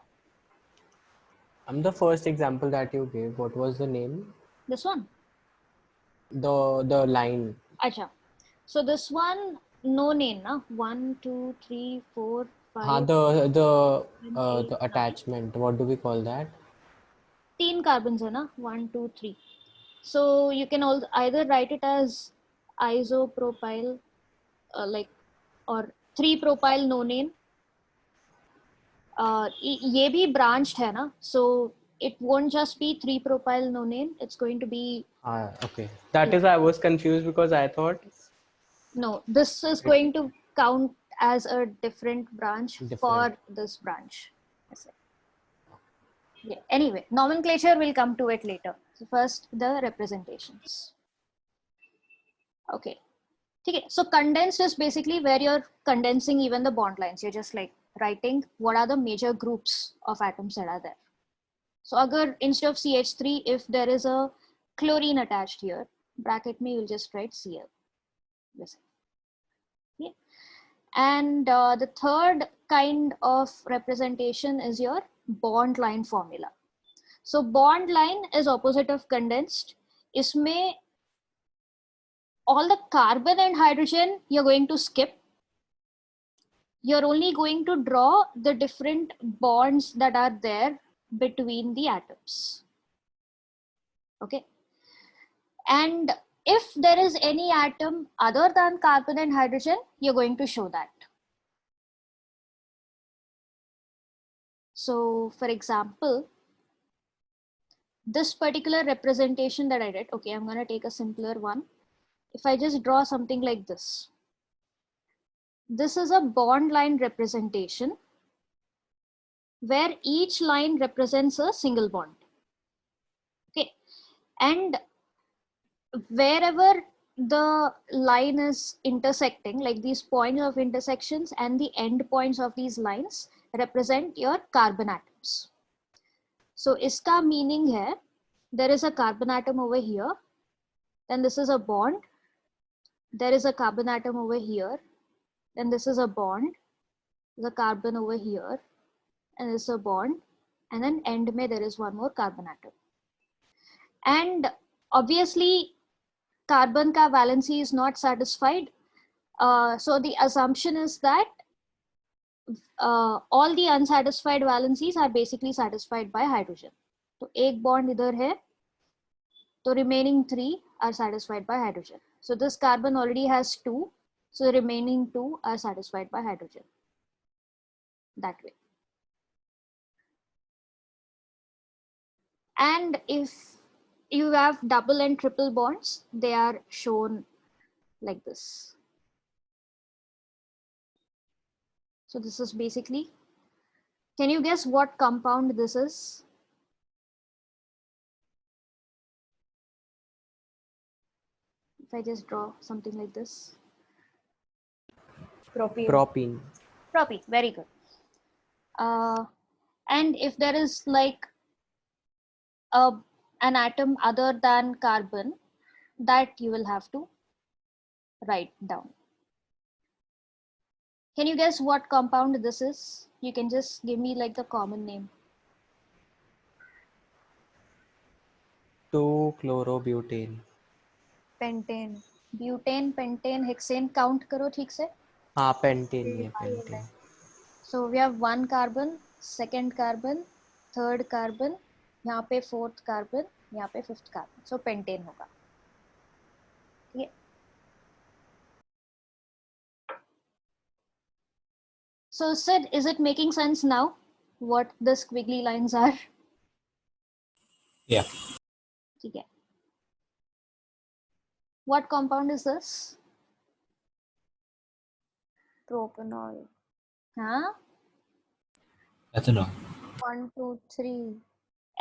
the first example that you gave, what was the name? this one. The line. Acha. So this one, no name, na? 1, 2, 3, 4, 5. The attachment. What do we call that? 3 carbons hai na? 1, 2, 3. So you can also either write it as isopropyl, like, or 3-propyl nonane. ये भी branched है ना? So it won't just be 3-propyl nonane. It's going to be Okay. That is why I was confused because I thought no. This is going to count as a different branch Different. for this branch. That's it. Yeah. Anyway, nomenclature will come to it later. So first the representations. Okay. Okay. So condensed is basically where you're condensing even the bond lines. You're just like writing what are the major groups of atoms that are there. So agar instead of CH3, if there is a chlorine attached here, bracket me, you'll just write Cl. Okay. And the third kind of representation is your bond line formula. So bond line is opposite of condensed. Isme all the carbon and hydrogen you're going to skip. You're only going to draw the different bonds that are there between the atoms. Okay. And if there is any atom other than carbon and hydrogen, you're going to show that. So for example, this particular representation that I did, okay, I'm going to take a simpler one. If I just draw something like this is a bond line representation where each line represents a single bond. Okay. And wherever the line is intersecting, like these points of intersections and the end points of these lines represent your carbon atoms. So iska meaning hai, there is a carbon atom over here, then this is a bond, there is a carbon atom over here, then this is a bond, the carbon over here, and this is a bond, and then end mein there is one more carbon atom. And obviously carbon ka valency is not satisfied. So the assumption is that all the unsatisfied valencies are basically satisfied by hydrogen. So एक bond इधर है, so remaining 3 are satisfied by hydrogen. So this carbon already has 2, so the remaining 2 are satisfied by hydrogen. That way. And if you have double and triple bonds, they are shown like this. So this is basically, can you guess what compound this is? If I just draw something like this. propene. Propene, very good. And if there is like an atom other than carbon, that you will have to write down. Can you guess what compound this is? You can just give me like the common name. 2-chlorobutane. Pentane. Butane, pentane, hexane, count karo theek se. Pentane. Pentane. So we have 1 carbon, 2nd carbon, 3rd carbon, यहाँ पे 4th carbon, यहाँ पे 5th carbon, सो pentane होगा. ठीक है. So Sid, is it making sense now what the squiggly lines are? Yeah. ठीक है. What compound is this? Propanol. Huh? Ethanol. 1, 2, 3.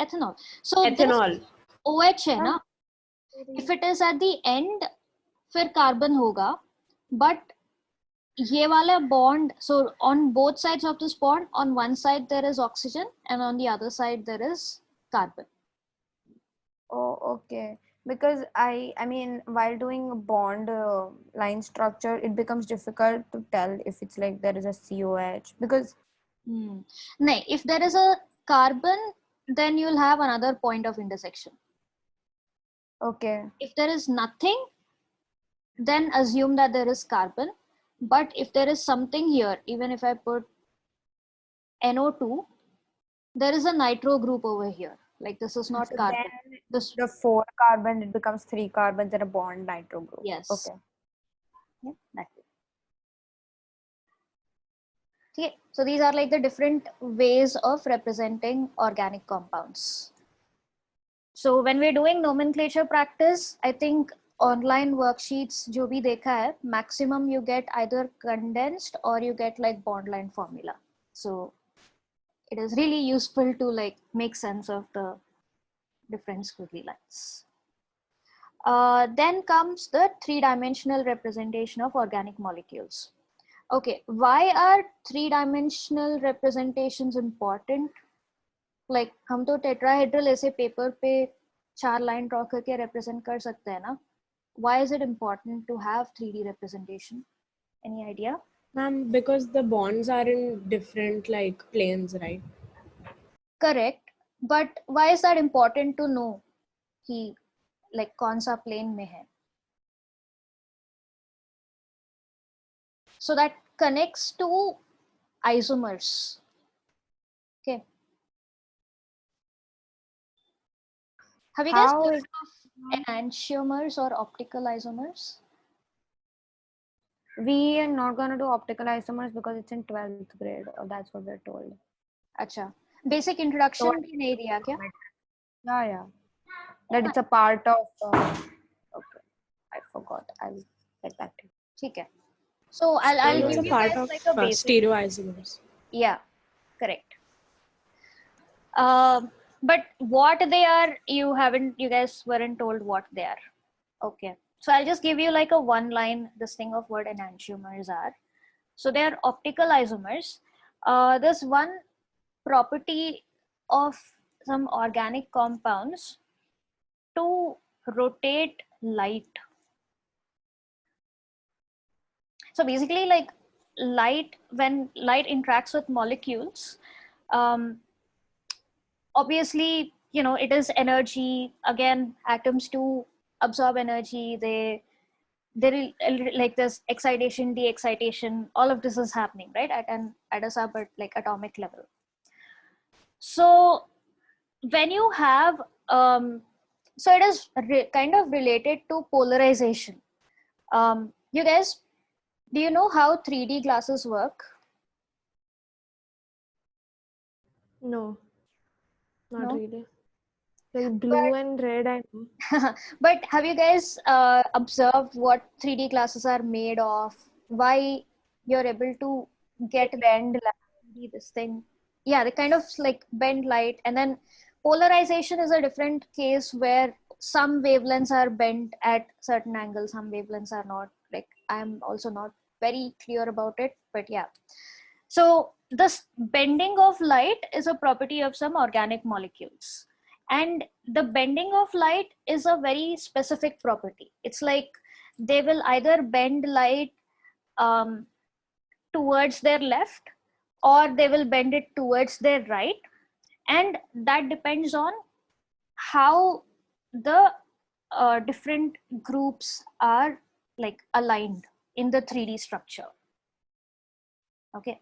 Ethanol. So Ethanol. this OH है ना? If it is at the end, फिर carbon होगा, but ये वाला bond, so on both sides of this bond, on one side there is oxygen and on the other side there is carbon. Oh, okay. Because I mean, while doing a bond line structure, it becomes difficult to tell if it's like there is a COH because No, if there is a carbon, then you'll have another point of intersection. okay. If there is nothing, then assume that there is carbon. But if there is something here, even if I put NO2, there is a nitro group over here. Like this is not So carbon. then This, the 4 carbon, it becomes 3 carbons and a bond nitro group. yes. Okay. Yeah, that way. Okay, so these are like the different ways of representing organic compounds. So when we're doing nomenclature practice, I think online worksheets जो भी देखा है, maximum you get either condensed or you get like bond line formula. So it is really useful to like make sense of the different squiggly lines. Then comes the 3-dimensional representation of organic molecules. Okay, why are 3-dimensional representations important? Like हम तो tetrahedral ऐसे paper पे 4 line draw करके represent कर सकते हैं ना? Why is it important to have 3D representation? Any idea? Because the bonds are in different like planes, right? Correct, but why is that important to know कि like कौन सा plane में है? So that connects to isomers. Okay. Have you guys heard of enantiomers or optical isomers? We are not going to do optical isomers because it's in 12th grade. That's what we're told. अच्छा, basic introduction भी नहीं दिया क्या? Yeah. That it's a part of. Okay, I forgot. I'll get back to you. ठीक है. So I'll It's give a you part guys of like a basic. stereoisomers. Yeah, correct. But what they are, you guys weren't told what they are. Okay, so I'll just give you like a one line this thing of what enantiomers are. So they are optical isomers. There's one property of some organic compounds to rotate light. So basically like light, when light interacts with molecules, obviously, you know, it is energy. Again, atoms to absorb energy. They like this excitation, de-excitation, all of this is happening, right? At a sub like atomic level. So when you have, so it is kind of related to polarization. You guys, do you know how 3D glasses work? No, not No? really. Like blue and red, I know. But have you guys observed what 3D glasses are made of? Why you're able to get bend light, this thing? Yeah, they kind of like bend light, and then polarization is a different case where some wavelengths are bent at certain angles, some wavelengths are not. Like I'm also not very clear about it, but yeah. So this bending of light is a property of some organic molecules. And the bending of light is a very specific property. It's like they will either bend light towards their left or they will bend it towards their right. And that depends on how the different groups are like aligned in the 3D structure. Okay.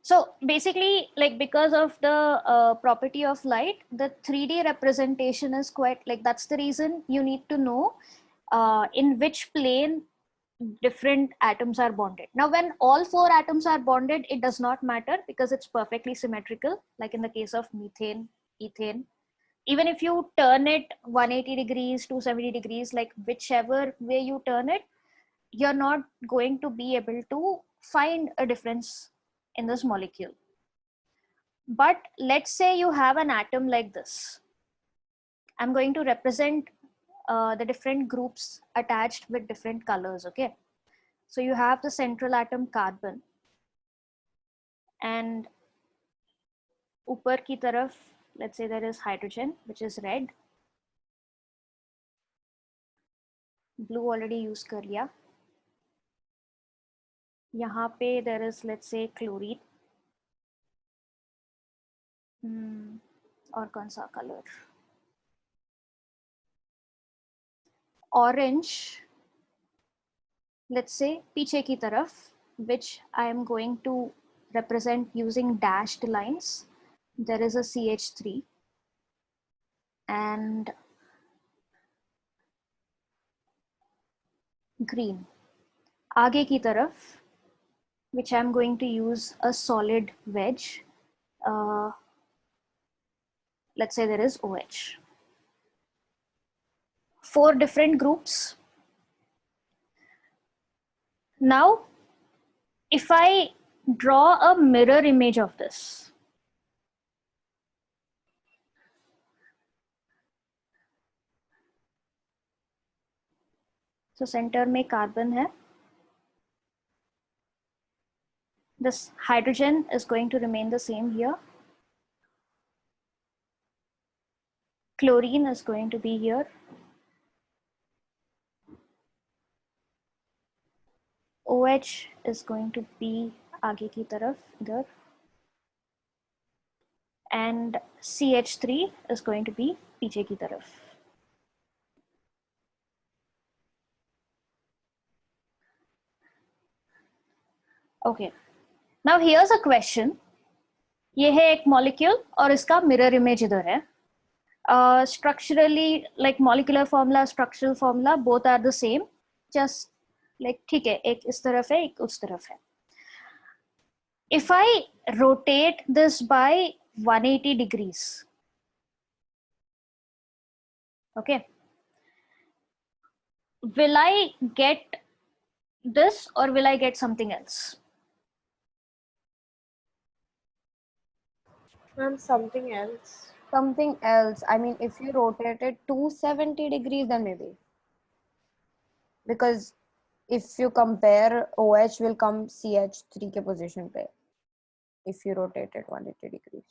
So basically, like because of the property of light, the 3D representation is quite like, that's the reason you need to know in which plane different atoms are bonded. Now, when all 4 atoms are bonded, it does not matter because it's perfectly symmetrical, like in the case of methane, ethane. Even if you turn it 180 degrees, 270 degrees, like whichever way you turn it, you're not going to be able to find a difference in this molecule. But let's say you have an atom like this. I'm going to represent the different groups attached with different colors, okay? So you have the central atom carbon, and ऊपर की तरफ, let's say there is hydrogen, which is red. Blue already use कर लिया. यहाँ पे there is, let's say, chlorine. और कौन सा color? Orange, let's say पीछे की तरफ, which I am going to represent using dashed lines. There is a CH3, and green आगे की तरफ, which I'm going to use a solid wedge. Let's say there is OH. 4 different groups. Now, if I draw a mirror image of this, so center में carbon है. This hydrogen is going to remain the same here. Chlorine is going to be here. OH is going to be आगे की तरफ इधर. And CH3 is going to be पीछे की तरफ. Okay. Now here's a question. ये है एक molecule और इसका mirror image इधर है. Structurally, like molecular formula, structural formula, both are the same. Just like ठीक है, एक इस तरफ है, एक उस तरफ है. If I rotate this by 180 degrees, okay, will I get this or will I get something else? Something else. Something else. I mean, if you rotate it 270 degrees, then maybe. Because if you compare, OH will come CH3 के position पे. If you rotate it 180 degrees.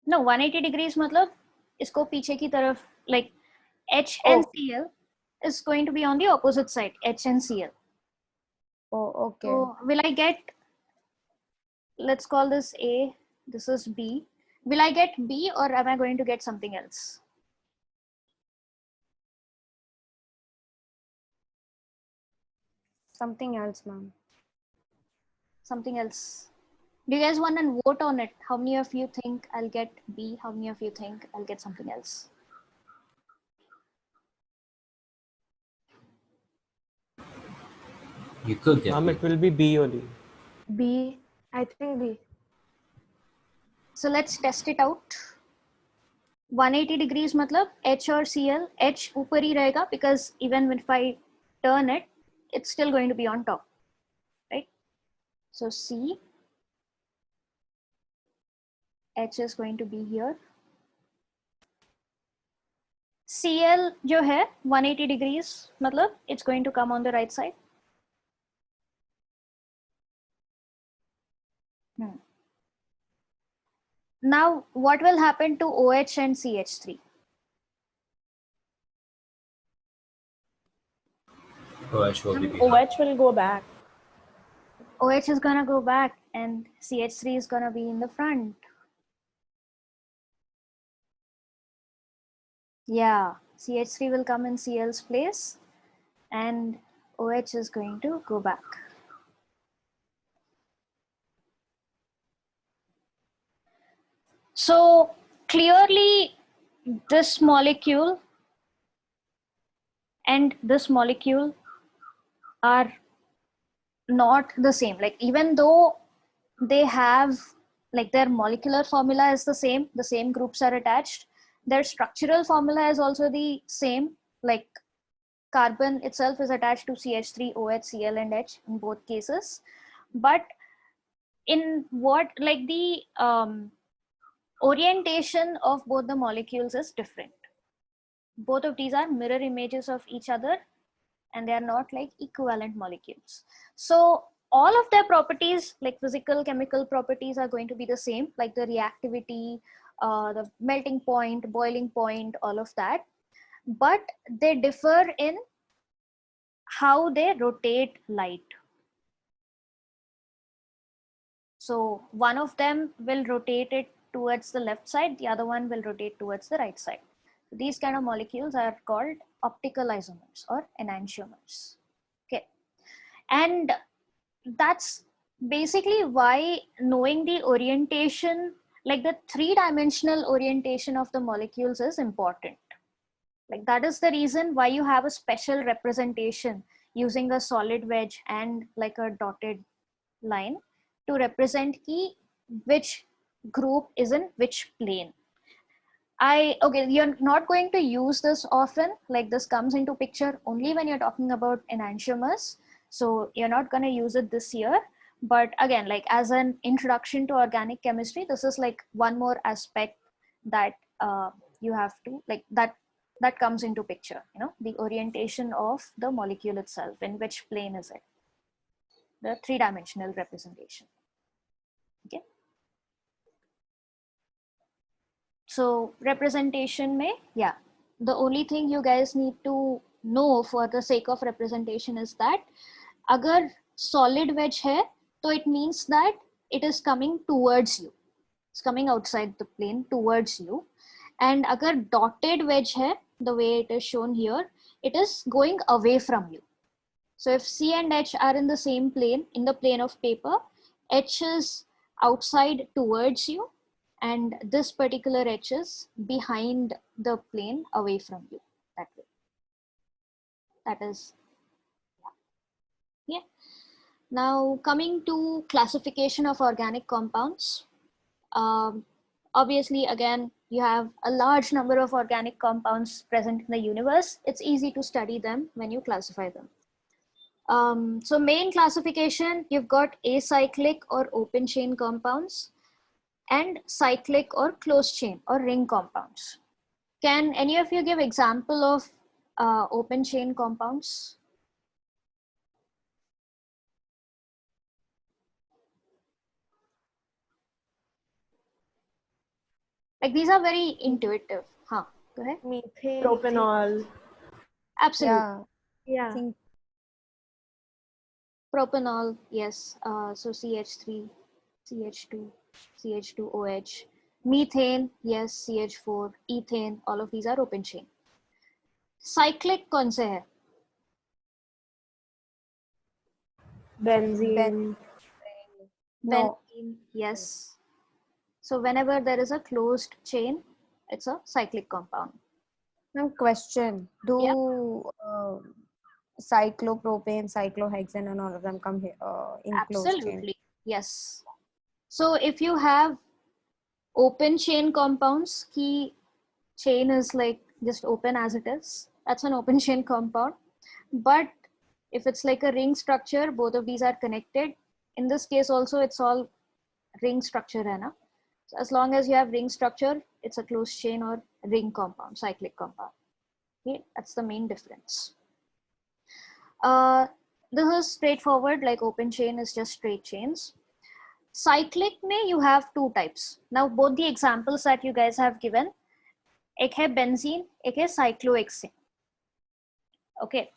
No, 180 degrees मतलब इसको पीछे की तरफ, like H and Cl is going to be on the opposite side, H and Cl. Oh, okay. So will I get, let's call this A, this is B. Will I get B or am I going to get something else? Something else, ma'am. Something else. Do you guys want to vote on it? How many of you think I'll get B? How many of you think I'll get something else? You could get It will be B only. B. I think B. So let's test it out. 180 degrees मतलब H और Cl, H ऊपर ही रहेगा because even if I turn it, it's still going to be on top, right? So C, H is going to be here. Cl जो है 180 degrees मतलब it's going to come on the right side. Now, what will happen to OH and CH3? OH will be behind. OH will go back. OH is gonna go back and CH3 is gonna be in the front. Yeah, CH3 will come in Cl's place and OH is going to go back. So clearly this molecule and this molecule are not the same. Like even though they have, like their molecular formula is the same groups are attached, their structural formula is also the same. Like carbon itself is attached to CH3, OH, Cl and H in both cases. But in what, like the orientation of both the molecules is different. Both of these are mirror images of each other, and they are not like equivalent molecules. So all of their properties, like physical, chemical properties, are going to be the same, like the reactivity, the melting point, boiling point, all of that. But they differ in how they rotate light. So one of them will rotate it towards the left side, the other one will rotate towards the right side. These kind of molecules are called optical isomers or enantiomers. Okay, and that's basically why knowing the orientation, like the three-dimensional orientation of the molecules, is important. Like that is the reason why you have a special representation using a solid wedge and like a dotted line to represent which group is in which plane. Okay, you're not going to use this often, like this comes into picture only when you're talking about enantiomers. So you're not going to use it this year. But again, like as an introduction to organic chemistry, this is like one more aspect that you have to, like that comes into picture, you know, the orientation of the molecule itself, in which plane is it, the three-dimensional representation. Okay. So representation may, yeah, the only thing you guys need to know for the sake of representation is that agar solid wedge hai, so it means that it is coming towards you. It's coming outside the plane towards you. And agar dotted wedge hai, the way it is shown here, it is going away from you. So if C and H are in the same plane, in the plane of paper, H is outside towards you, and this particular H is behind the plane away from you, that way. That is, yeah. Now coming to classification of organic compounds. Obviously, again, you have a large number of organic compounds present in the universe. It's easy to study them when you classify them. So main classification, you've got acyclic or open chain compounds and cyclic or closed chain or ring compounds. Can any of you give example of open chain compounds? Like these are very intuitive. Huh, go ahead. Methane. Propanol. Absolutely. Yeah. Think Propanol, yes. So CH3, CH2, CH2OH. Methane, yes, CH4, ethane, all of these are open chain. Cyclic कौन से है? Benzene. no. Benzene, yes. So whenever there is a closed chain, it's a cyclic compound. Now question: do cyclopropane, cyclohexane, and all of them come here in closed chain? Absolutely, yes. So if you have open chain compounds, key chain is like just open as it is, that's an open chain compound. But if it's like a ring structure, both of these are connected. In this case also, it's all ring structure hai na? So as long as you have ring structure, it's a closed chain or ring compound, cyclic compound. Okay, that's the main difference. This is straightforward, like open chain is just straight chains. Cyclic mein you have two types. Now both the examples that you guys have given, एक है benzene, एक है cyclohexane. Okay.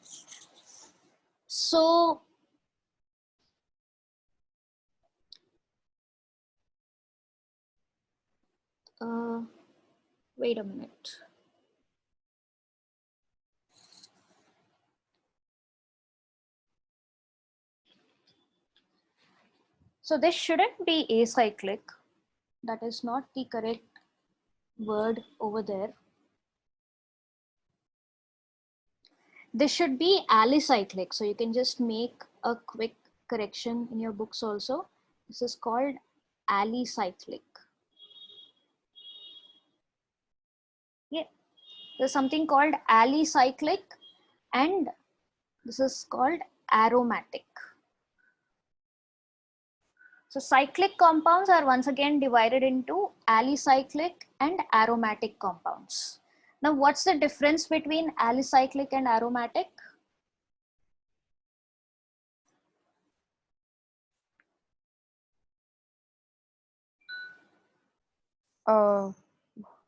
So wait a minute. So this shouldn't be acyclic. That is not the correct word over there. This should be alicyclic. So you can just make a quick correction in your books also. This is called alicyclic. Yeah, there's something called alicyclic, and this is called aromatic. So cyclic compounds are once again divided into alicyclic and aromatic compounds. Now, what's the difference between alicyclic and aromatic?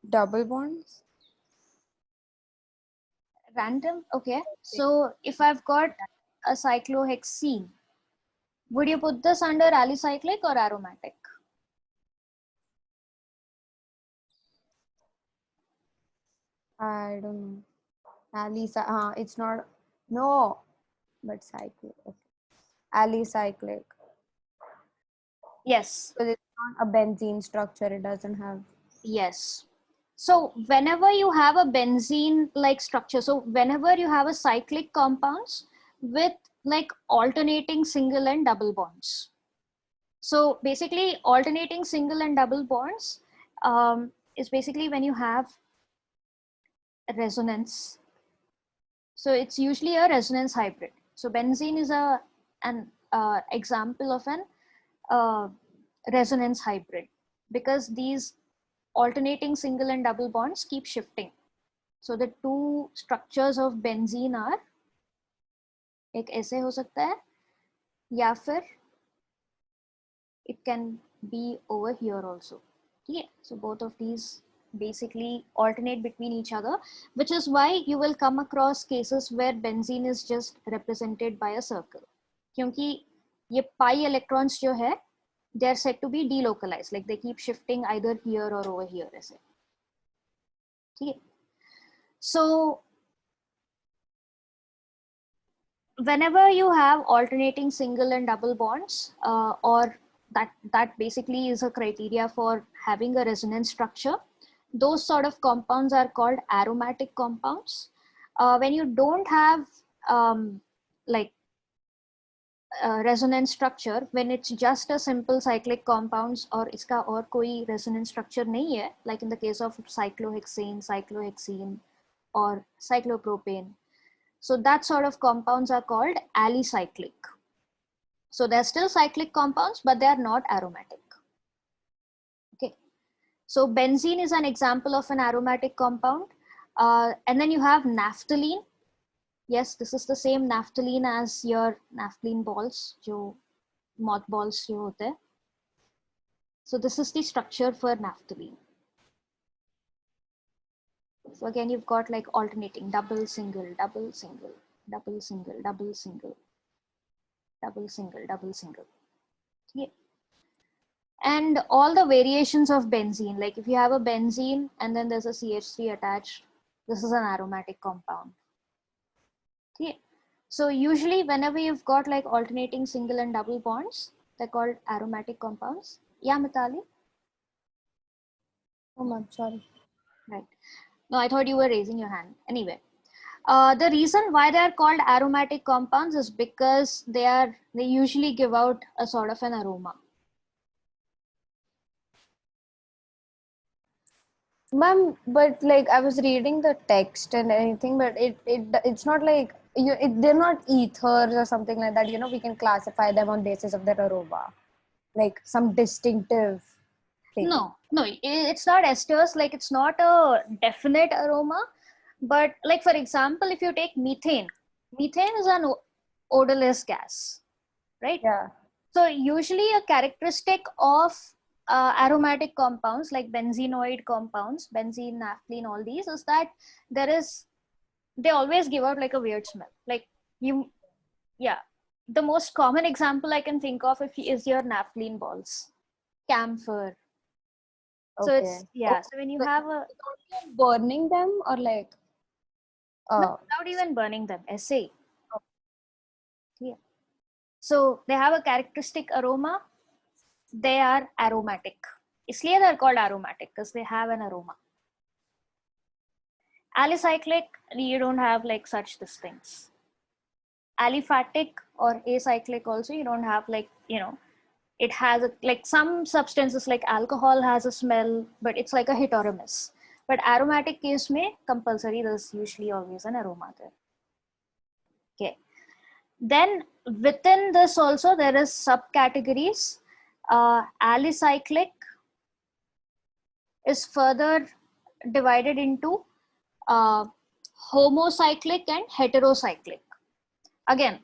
Double bonds. Random. Okay. So if I've got a cyclohexene, would you put this under alicyclic or aromatic? I don't know. It's not. No, but cyclic. Okay. Alicyclic. Yes. Because it's not a benzene structure. It doesn't have. Yes. So whenever you have a benzene like structure, so whenever you have a cyclic compounds with like alternating single and double bonds. So basically alternating single and double bonds is basically when you have a resonance. So it's usually a resonance hybrid. So benzene is an example of an resonance hybrid, because these alternating single and double bonds keep shifting. So the two structures of benzene are, एक ऐसे हो सकता है या फिर it can be over here also. Yeah, so both of these basically alternate between each other, which is why you will come across cases where benzene is just represented by a circle. क्योंकि ये pi electrons जो है, they are said to be delocalized, like they keep shifting either here or over here ऐसे. ठीक है. So whenever you have alternating single and double bonds, or that basically is a criteria for having a resonance structure, those sort of compounds are called aromatic compounds. When you don't have like resonance structure, when it's just a simple cyclic compounds और इसका और कोई resonance structure नहीं है, like in the case of cyclohexane or cyclopropane, so that sort of compounds are called alicyclic. So they're still cyclic compounds, but they are not aromatic. Okay. So benzene is an example of an aromatic compound. And then you have naphthalene. Yes, this is the same naphthalene as your naphthalene balls, jo mothballs jo hote hai. So this is the structure for naphthalene. So again, you've got like alternating double, single, double, single, double, single, double, single, double, single, double, single. Yeah. And all the variations of benzene, like if you have a benzene and then there's a CH3 attached, this is an aromatic compound. Okay. So usually whenever you've got like alternating single and double bonds, they're called aromatic compounds. Yeah, Mitali? Oh, I'm sorry. Right. No, I thought you were raising your hand. Anyway, the reason why they are called aromatic compounds is because they usually give out a sort of an aroma. Ma'am, but like I was reading the text and anything, but it's not like they're not ethers or something like that. You know, we can classify them on basis of their aroma, like some distinctive thing. No, it's not esters. Like it's not a definite aroma, but like for example, if you take methane is an odorless gas, right? Yeah. So usually a characteristic of aromatic compounds like benzenoid compounds, benzene, naphthalene, all these, is that they always give out like a weird smell. Like the most common example I can think of is your naphthalene balls, camphor. So it's so when you have a burning them or like no, without even burning them, essay. Yeah. So they have a characteristic aroma. They are aromatic. इसलिए they're called aromatic because they have an aroma. Alicyclic, you don't have like such these things. Aliphatic or acyclic also, you don't have like, you know, it has like some substances like alcohol has a smell, but it's like a hit or a miss. But aromatic case mein compulsory, there's usually always an aroma there. Okay. Then within this also there is subcategories. Alicyclic is further divided into homocyclic and heterocyclic. Again,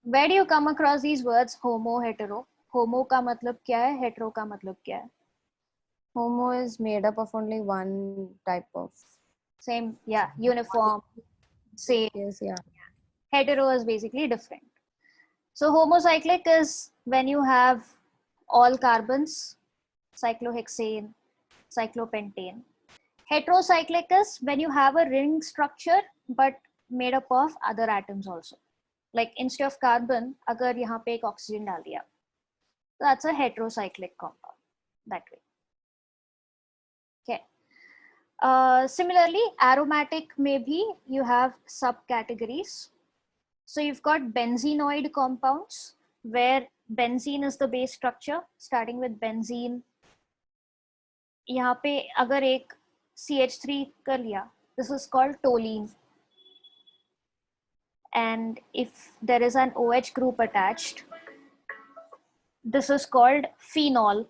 where do you come across these words homo, hetero? Homo का मतलब क्या है? Hetero का मतलब क्या है? Homo is made up of only one type of. Same, yeah, uniform, same. Yes, yeah. Hetero is basically different. So homocyclic is when you have all carbons, cyclohexane, cyclopentane. Heterocyclic is when you have a ring structure but made up of other atoms also. Like instead of carbon, agar yahan pe ek oxygen dal diya, that's a heterocyclic compound that way. Okay. Similarly, aromatic maybe you have subcategories. So you've got benzenoid compounds where benzene is the base structure, starting with benzene. यहाँ पे अगर एक CH3 कर लिया, this is called toluene. And if there is an OH group attached, this is called phenol.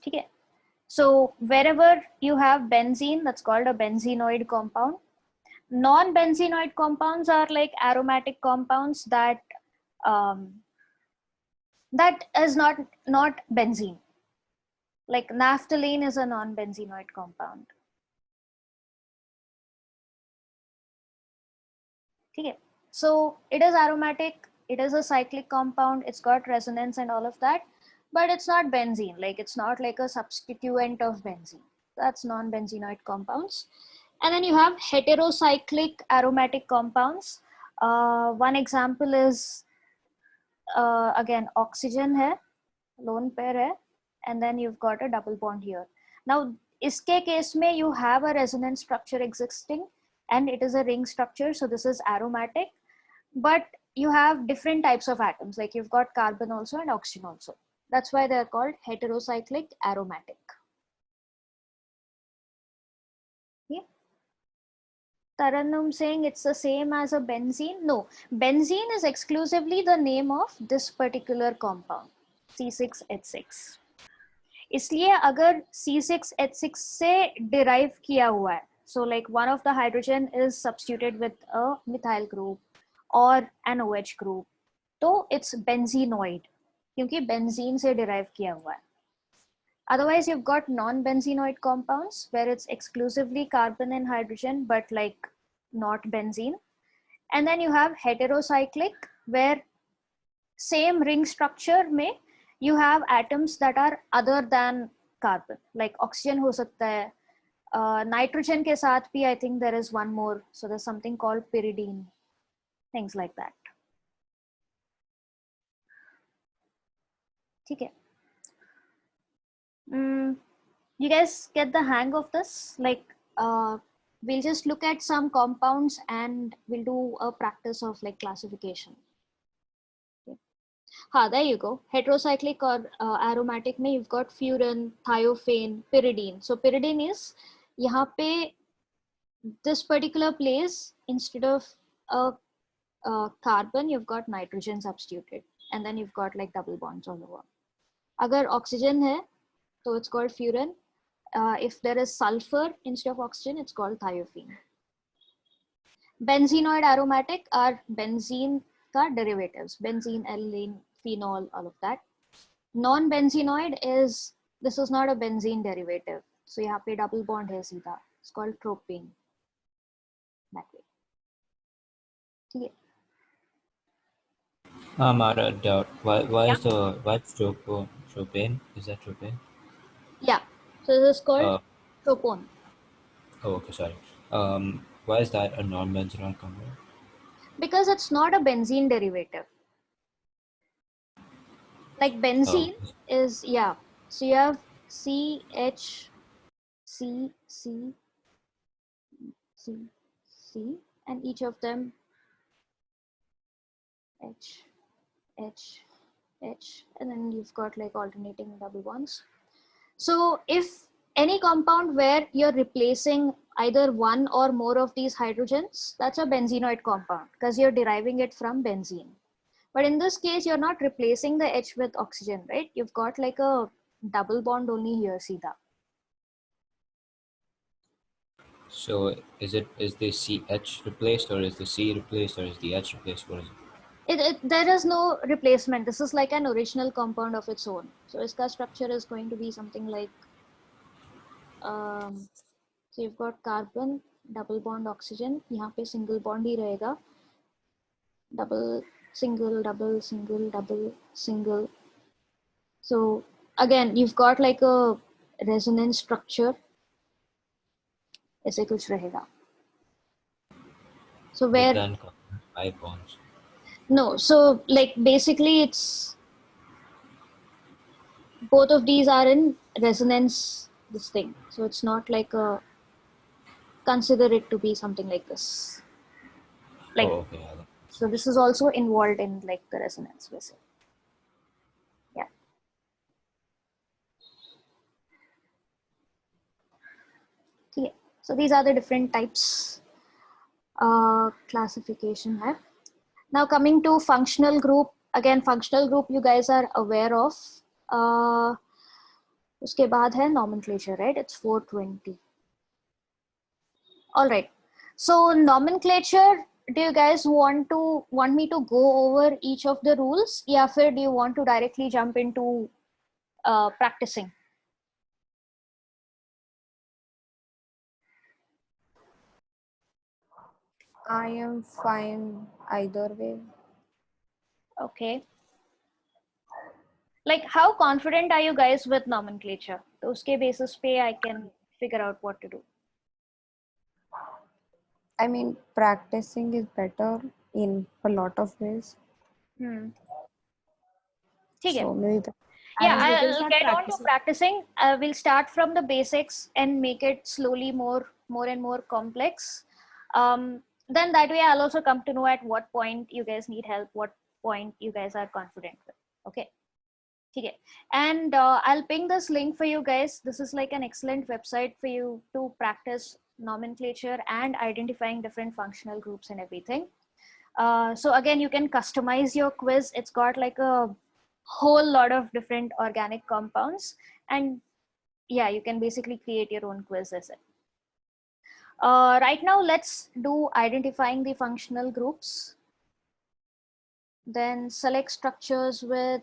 Okay. So wherever you have benzene, that's called a benzenoid compound. Non-benzenoid compounds are like aromatic compounds that that is not benzene. Like naphthalene is a non-benzenoid compound. Okay. So it is aromatic, it is a cyclic compound, it's got resonance and all of that, but it's not benzene. Like it's not like a substituent of benzene. That's non-benzenoid compounds. And then you have heterocyclic aromatic compounds. One example is again oxygen hai, lone pair hai, and then you've got a double bond here. Now iske case mein you have a resonance structure existing and it is a ring structure, so this is aromatic, but you have different types of atoms, like you've got carbon also and oxygen also. That's why they're called heterocyclic aromatic. Yeah. Tarannum saying it's the same as a benzene. No, benzene is exclusively the name of this particular compound, C6H6. इसलिए अगर C6H6 से derive किया हुआ है, so like one of the hydrogen is substituted with a methyl group or an OH group, तो it's benzenoid क्योंकि benzene से derive किया हुआ है. Otherwise, you've got non-benzenoid compounds where it's exclusively carbon and hydrogen, but like not benzene. And then you have heterocyclic where same ring structure may you have atoms that are other than carbon, like oxygen ho sakta hai, nitrogen ke saath bhi I think there is one more, so there's something called pyridine, things like that. Okay. You guys get the hang of this? Like we'll just look at some compounds and we'll do a practice of like classification. There you go. Heterocyclic or aromatic mein you've got furan, thiophane, pyridine. So pyridine is yahan pe this particular place, instead of a carbon you've got nitrogen substituted, and then you've got like double bonds all over. Agar oxygen hai, so it's called furan. If there is sulfur instead of oxygen, it's called thiophene. Benzenoid aromatic are benzene ka derivatives, benzene, aniline, phenol, all of that. Non-benzenoid is, this is not a benzene derivative, so yahan pe double bond hai seedha, it's called propane. That way. Okay. Mara, doubt. Why Yeah. is propane? Is that propane? Yeah. So this is called propone. Oh, okay, sorry. Why is that a non-benzenoid compound? Because it's not a benzene derivative. Like benzene is, yeah. So you have CH6 C, C, C, C, and each of them H, H, H, and then you've got like alternating double bonds. So if any compound where you're replacing either one or more of these hydrogens, that's a benzenoid compound because you're deriving it from benzene. But in this case, you're not replacing the H with oxygen, right? You've got like a double bond only here, Sida. So is the CH replaced, or is the C replaced, or is the H replaced? What is it? There is no replacement. This is like an original compound of its own. So its structure is going to be something like, so you've got carbon, double bond oxygen, यहाँ पे single bond ही रहेगा, double, single, double, single, double, single. So again, you've got like a resonance structure, ऐसे कुछ रहेगा. So But where, then 5 bonds. no, so like basically it's, both of these are in resonance, this thing. So it's not like a, consider it to be something like this. Like, Oh, okay. Yeah, so this is also involved in like the resonance vessel. Yeah. Okay. So these are the different types classification hai. Now coming to functional group, again functional group you guys are aware of. Uske baad hai nomenclature, right? It's 420. All right. So nomenclature, do you guys want me to go over each of the rules? Yeah, or do you want to directly jump into practicing? I am fine either way. Okay. Like how confident are you guys with nomenclature? तो उसके basis पे I can figure out what to do. I mean, practicing is better in a lot of ways. ठीक है. So maybe Yeah, We can I'll start get on to practicing. We'll start from the basics and make it slowly more and more complex. Then that way I'll also come to know at what point you guys need help, what point you guys are confident with. Okay. Okay. And I'll ping this link for you guys. This is like an excellent website for you to practice nomenclature and identifying different functional groups and everything. So again, you can customize your quiz. It's got like a whole lot of different organic compounds, and yeah, you can basically create your own quiz as it. Right now, let's do identifying the functional groups. Then select structures with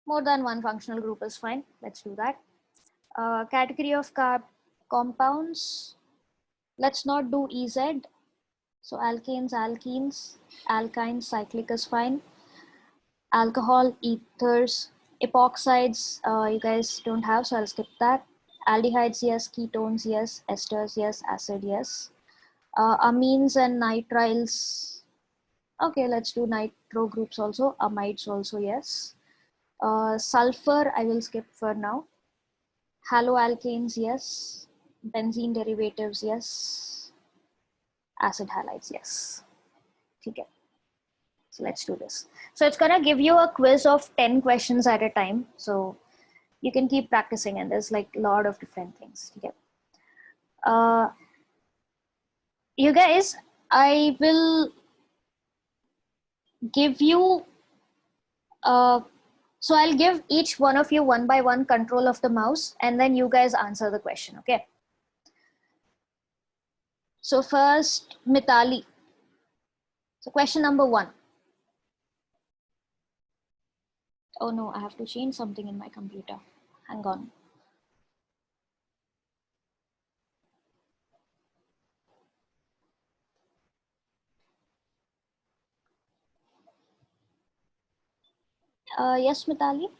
more than one functional group is fine. Let's do that. Category of compounds. Let's not do EZ. So alkanes, alkenes, alkynes, cyclic is fine. Alcohol, ethers, epoxides, you guys don't have, so I'll skip that. Aldehydes, yes. Ketones, yes. Esters, yes. Acid, yes. Amines and nitriles. Okay, let's do nitro groups also. Amides also, yes. Sulfur, I will skip for now. Haloalkanes, yes. Benzene derivatives, yes. Acid halides, yes. Okay. So let's do this. So it's gonna give you a quiz of 10 questions at a time. So you can keep practicing, and there's like a lot of different things. Okay. You guys, I will give you, so I'll give each one of you one by one control of the mouse, and then you guys answer the question, okay? So first, Mitali. So question number 1. Oh no, I have to change something in my computer. Hang on. Yes, Mitali?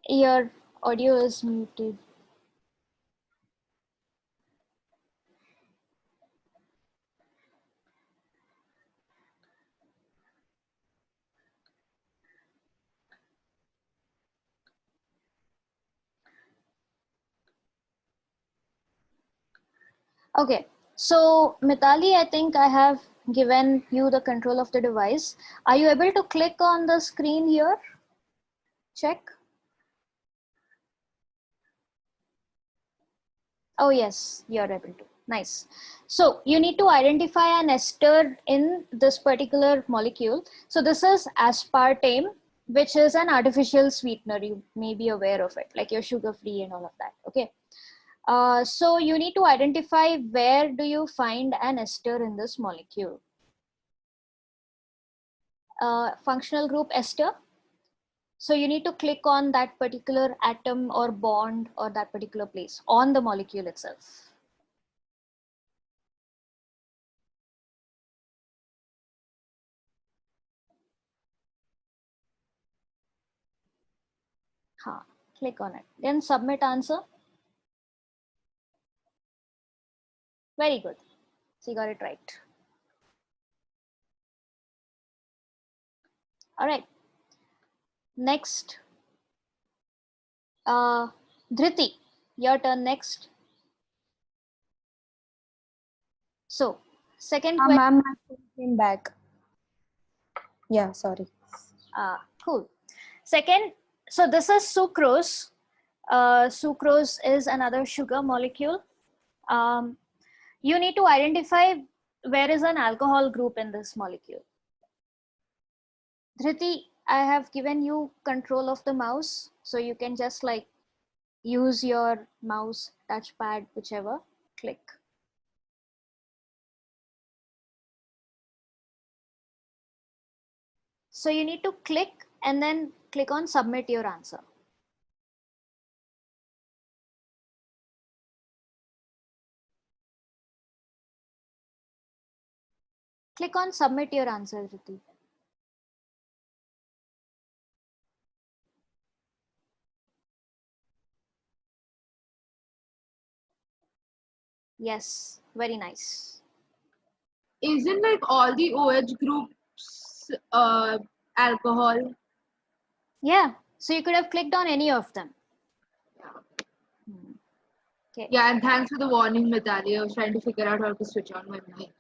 Your audio is muted. Okay, so Mitali, I think I have given you the control of the device. Are you able to click on the screen here? Check. Oh yes, you're able to. Nice. So you need to identify an ester in this particular molecule. So this is aspartame, which is an artificial sweetener. You may be aware of it, like your sugar-free and all of that. Okay. So you need to identify where do you find an ester in this molecule. Functional group ester. So you need to click on that particular atom or bond or that particular place on the molecule itself. Click on it. Then submit answer. Very good. So you got it right. All right. Next. Dhriti, your turn next. So, second question. Ma'am, my phone came back. Yeah, sorry. Cool. Second, so this is sucrose. Sucrose is another sugar molecule. You need to identify where is an alcohol group in this molecule. Dhriti, I have given you control of the mouse, so you can just like use your mouse, touchpad, whichever, click. So you need to click and then click on submit your answer. Click on submit your answer, Dhriti. Yes, very nice. Isn't like all the OH groups alcohol? Yeah, so you could have clicked on any of them. Okay. Yeah, and thanks for the warning, Mitali. I was trying to figure out how to switch on my mic.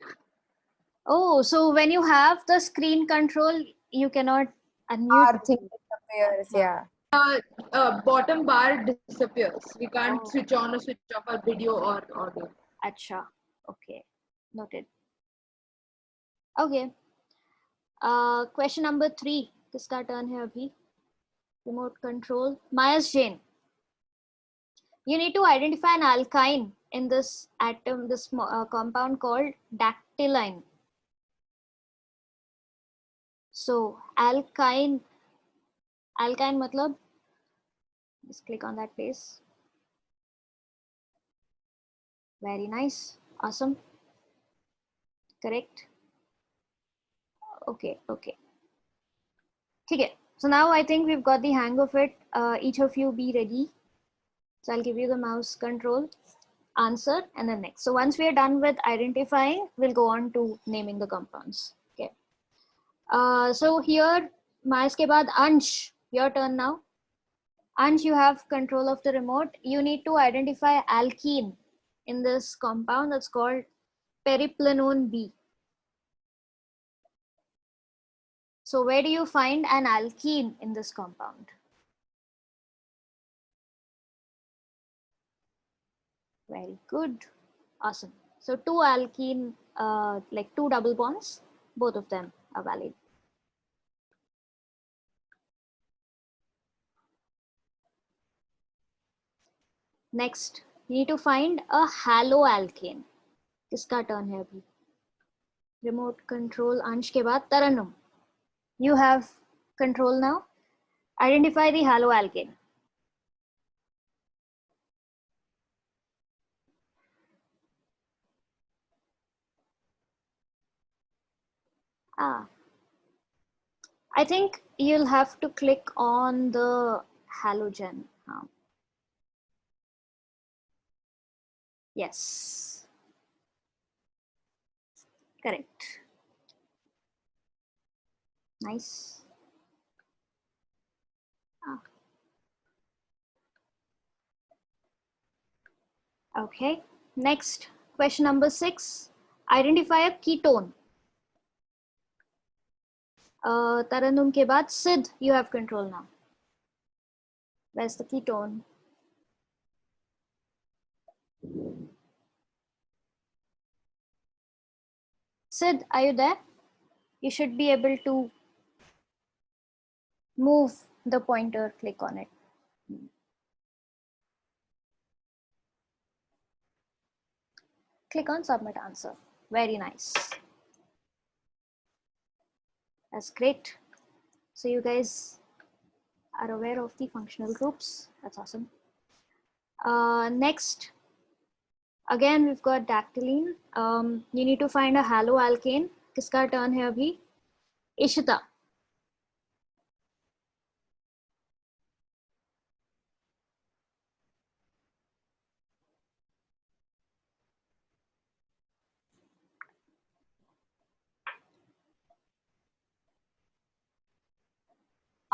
Oh, so when you have the screen control, you cannot unmute. Our thing disappears, yeah. Bottom bar disappears. We can't switch on or switch off our video or audio. Acha. Okay. Noted. Okay. Question number 3. Kiska turn hai abhi? Remote control. Mayas Jain. You need to identify an alkyne in this atom, this compound called dactyline. So alkyne matlab, just click on that place. Very nice. Awesome. Correct. Okay. Okay. So now I think we've got the hang of it. Each of you be ready. So I'll give you the mouse control, answer, and then next. So once we are done with identifying, we'll go on to naming the compounds. Okay. So here, Mayas ke baad Ansh, your turn now. Ansh, you have control of the remote. You need to identify alkene in this compound that's called periplenone B. So where do you find an alkene in this compound? Very good. Awesome. So 2 alkene, like 2 double bonds, both of them are valid. Next, you need to find a haloalkane. Kiska turn hai abhi? Remote control Ansh ke baad Taranum. You have control now. Identify the haloalkane. I think you'll have to click on the halogen. Yes. Correct. Nice. Okay. Next, Question number 6. Identify a ketone. Tarannum ke baad, Sid, you have control now. Where's the ketone? Sid, are you there? You should be able to move the pointer, click on it. Click on submit answer. Very nice. That's great. So you guys are aware of the functional groups. That's awesome. Next, again, we've got dactyline. You need to find a haloalkane. Kiska turn hai abhi? Ishita.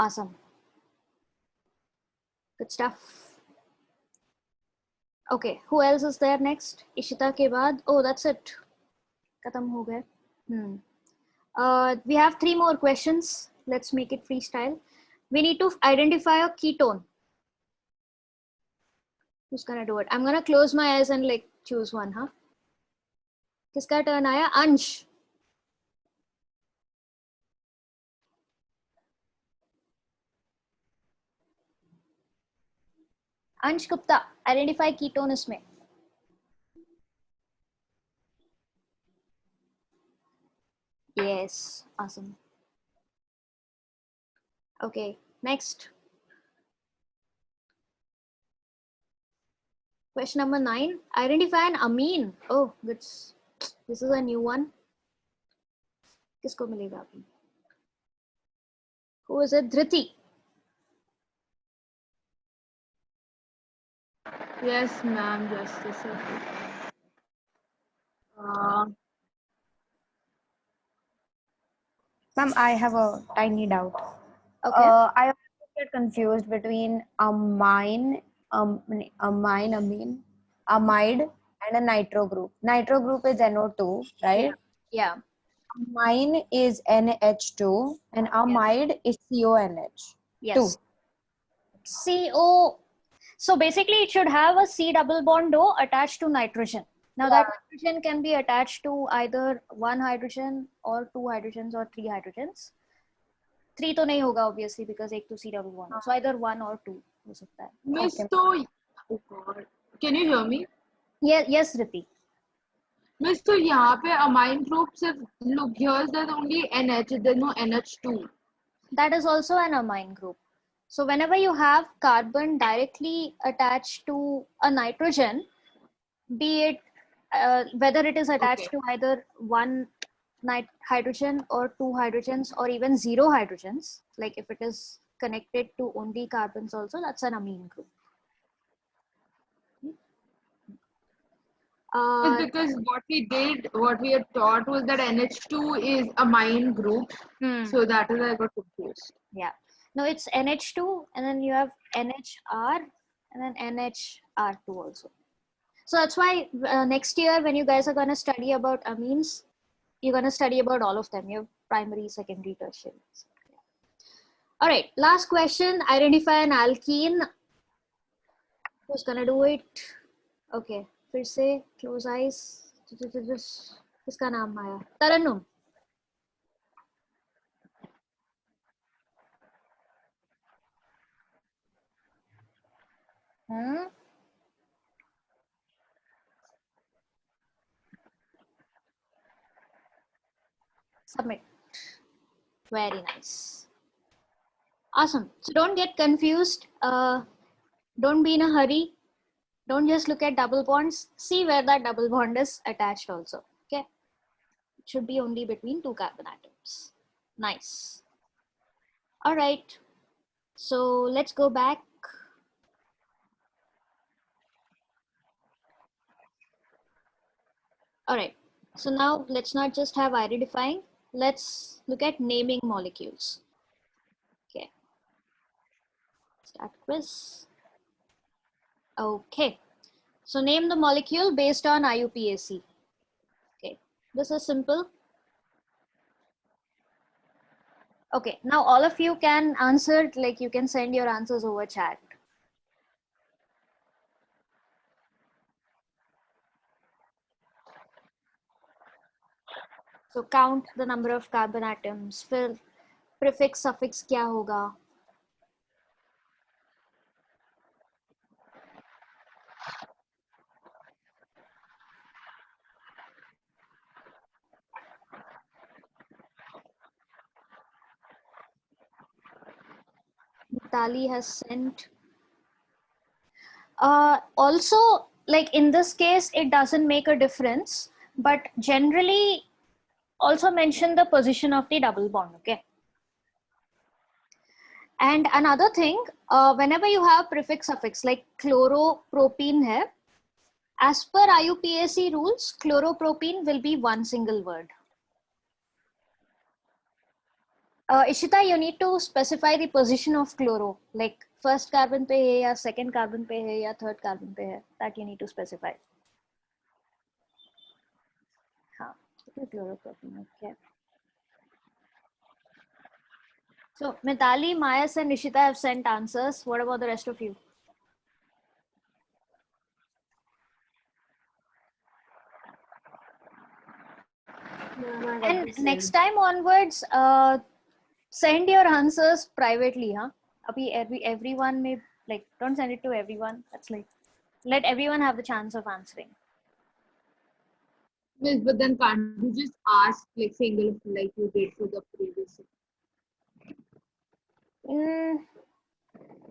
Awesome. Good stuff. Okay, who else is there next? Ishita ke baad. Oh, that's it. Khatam ho gaya. We have 3 more questions. Let's make it freestyle. We need to identify a ketone. Who's gonna do it? I'm gonna close my eyes and like choose one, huh? Kiska turn aaya? Ansh. Ansh Gupta, identify ketone isme. Yes, awesome. Okay, next. Question number 9. Identify an amine. Oh, good. This is a new one. Kisko milega abhi? Who is it? Dhriti. Yes, ma'am. Just a second. Ma'am, I have a tiny doubt. Okay. I always get confused between amide, and a nitro group. Nitro group is NO2, right? Yeah. Amine is NH2 and amide is CONH. Yes. CO. So basically it should have a C double bond O attached to nitrogen. Now that nitrogen can be attached to either 1 hydrogen or 2 hydrogens or 3 hydrogens. 3 to nahi hoga obviously because ek to C double bond. So either 1 or 2 ho sakta hai. Miss, oh God, can you hear me? Yes, Riti. Miss, तो यहाँ पे amine group सिर्फ look here's there's only NH, there's no NH2. That is also an amine group. So whenever you have carbon directly attached to a nitrogen, be it whether it is attached to either 1 hydrogen or 2 hydrogens or even 0 hydrogens, like if it is connected to only carbons also, that's an amine group. It's because what we had taught was that NH2 is amine group. So that is why I got confused. Yeah. No, it's NH2 and then you have NHR and then NHR2 also. So that's why next year when you guys are going to study about amines, you're going to study about all of them. You have primary, secondary, tertiary. Yeah. All right, last question. Identify an alkene. Who's going to do it? Okay, फिर से close eyes. किसका नाम आया? Tarannum. Submit. Very nice. Awesome. So don't get confused. Don't be in a hurry. Don't just look at double bonds. See where that double bond is attached also. Okay. It should be only between 2 carbon atoms. Nice. All right. So let's go back. All right. So now let's not just have identifying. Let's look at naming molecules. Okay. Start quiz. Okay. So name the molecule based on IUPAC. Okay, this is simple. Okay, now all of you can answer, like you can send your answers over chat. So count the number of carbon atoms. फिर prefix suffix क्या होगा? Tali has sent. Also, like in this case, it doesn't make a difference, but generally also mention the position of the double bond, okay? And another thing, whenever you have prefix suffix like chloropropene hai, as per IUPAC rules, chloropropene will be one single word. Ishita, you need to specify the position of chloro, like first carbon pe hai ya second carbon pe hai ya third carbon pe hai, that you need to specify. Chloropropene, okay. So Mithali, Mayas and Nishita have sent answers. What about the rest of you? And next time onwards, send your answers privately, huh? Everyone may, like, don't send it to everyone. That's like, let everyone have the chance of answering. Yes, but then can't you just ask like single like you did for the previous?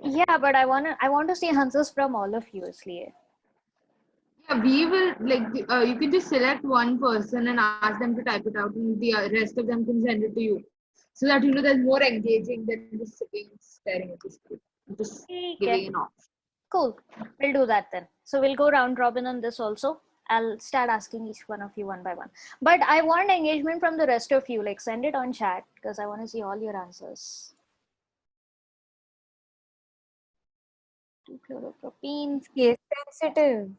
Yeah, but I want to see answers from all of you, isliye. Yeah, we will like you can just select one person and ask them to type it out, and the rest of them can send it to you, so that you know there's more engaging than just sitting staring at the screen. Just giving an option. Cool. We'll do that then. So we'll go round robin on this also. I'll start asking each one of you one by one. But I want engagement from the rest of you. Like send it on chat because I want to see all your answers. Chloropropene. Case sensitive.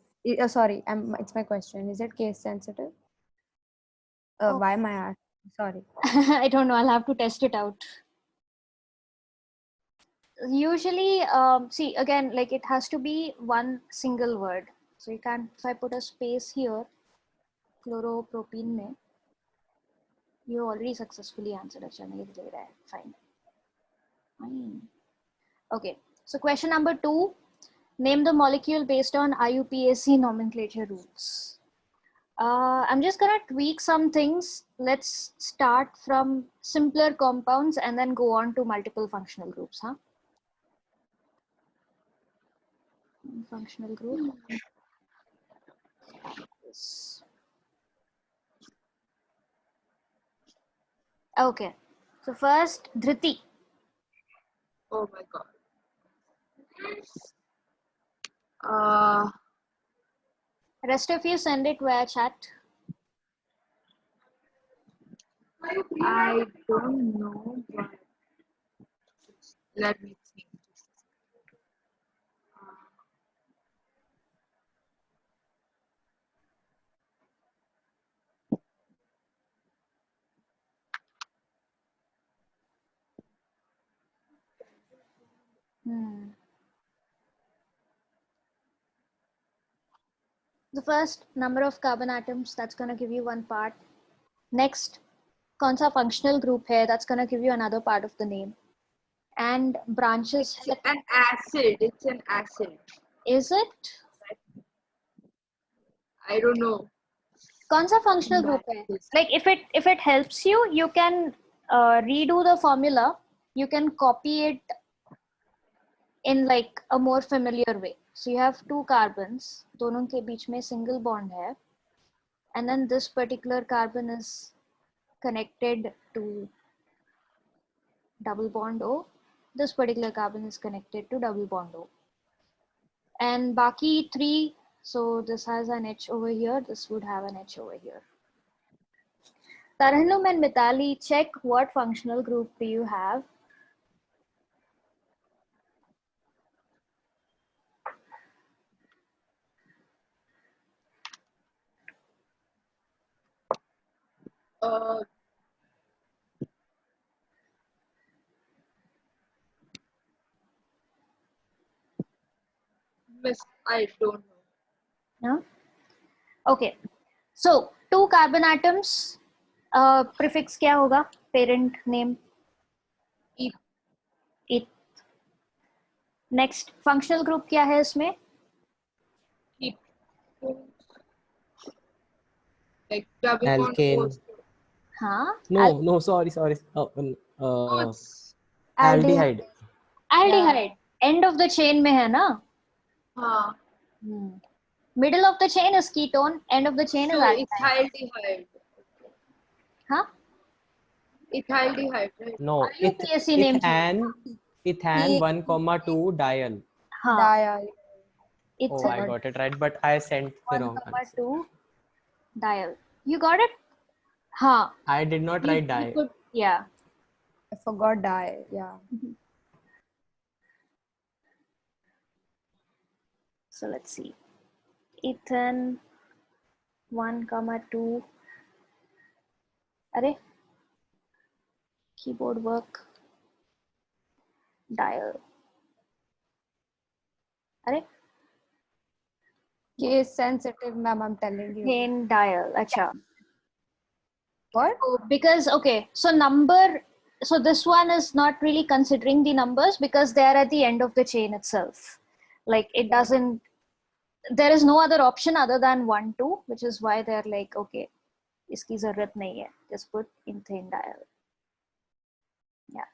Sorry, it's my question. Is it case sensitive? Why am I asking? Sorry. I don't know. I'll have to test it out. Usually, see again, like it has to be one single word. So you can't, if I put a space here, chloropropene mein, you already successfully answered. Fine. Okay, so question number 2, name the molecule based on IUPAC nomenclature rules. I'm just gonna tweak some things. Let's start from simpler compounds and then go on to multiple functional groups, huh? Functional group. Yes. Okay, so first, Dhriti. Oh my god. Rest of you send it via chat. I don't know, but let me think. The first, number of carbon atoms, that's going to give you one part. Next, kaun sa functional group hai, that's going to give you another part of the name. And branches. It's an acid. It's an acid. Is it? I don't know. Kaun sa functional group hai? Like if it helps you, you can redo the formula. You can copy it in like a more familiar way. So you have two carbons, दोनों के बीच में single bond है, and then this particular carbon is connected to double bond O. This particular carbon is connected to double bond O. And baki 3, so this has an H over here, this would have an H over here. Tarannum and Mithali, check what functional group do you have. Uh, Miss, I don't know. No? Okay. So, two carbon atoms, prefix क्या होगा? Parent name. Eth- Eth. Next, functional group क्या है इसमें? Ketones. Like double bond Alkane. O. हाँ. No, sorry. No, Uh, it's aldehyde. Aldehyde. End of the chain में है ना? हाँ. Middle of the chain is ketone. End of the chain is So aldehyde. ethyaldehyde. Huh? Ethyaldehyde, right? No, IUPAC name ethane 1, 2 diol. हाँ. Diol. Oh, I got it right, but I sent the wrong answer. 1,2 diol. You got it? हाँ. I did not You- write you di. could- yeah. I forgot di. Yeah. So let's see. Ethane 1, 2. अरे keyboard work. Diol. अरे Case sensitive, ma'am. I'm telling you. ethane diol. अच्छा. What? Oh, because okay, so number, so this one is not really considering the numbers because they are at the end of the chain itself. Like it doesn't, there is no other option other than 1, 2, which is why they're like, okay, iski zarurat nahi hai. Just put ethane diol. Yeah.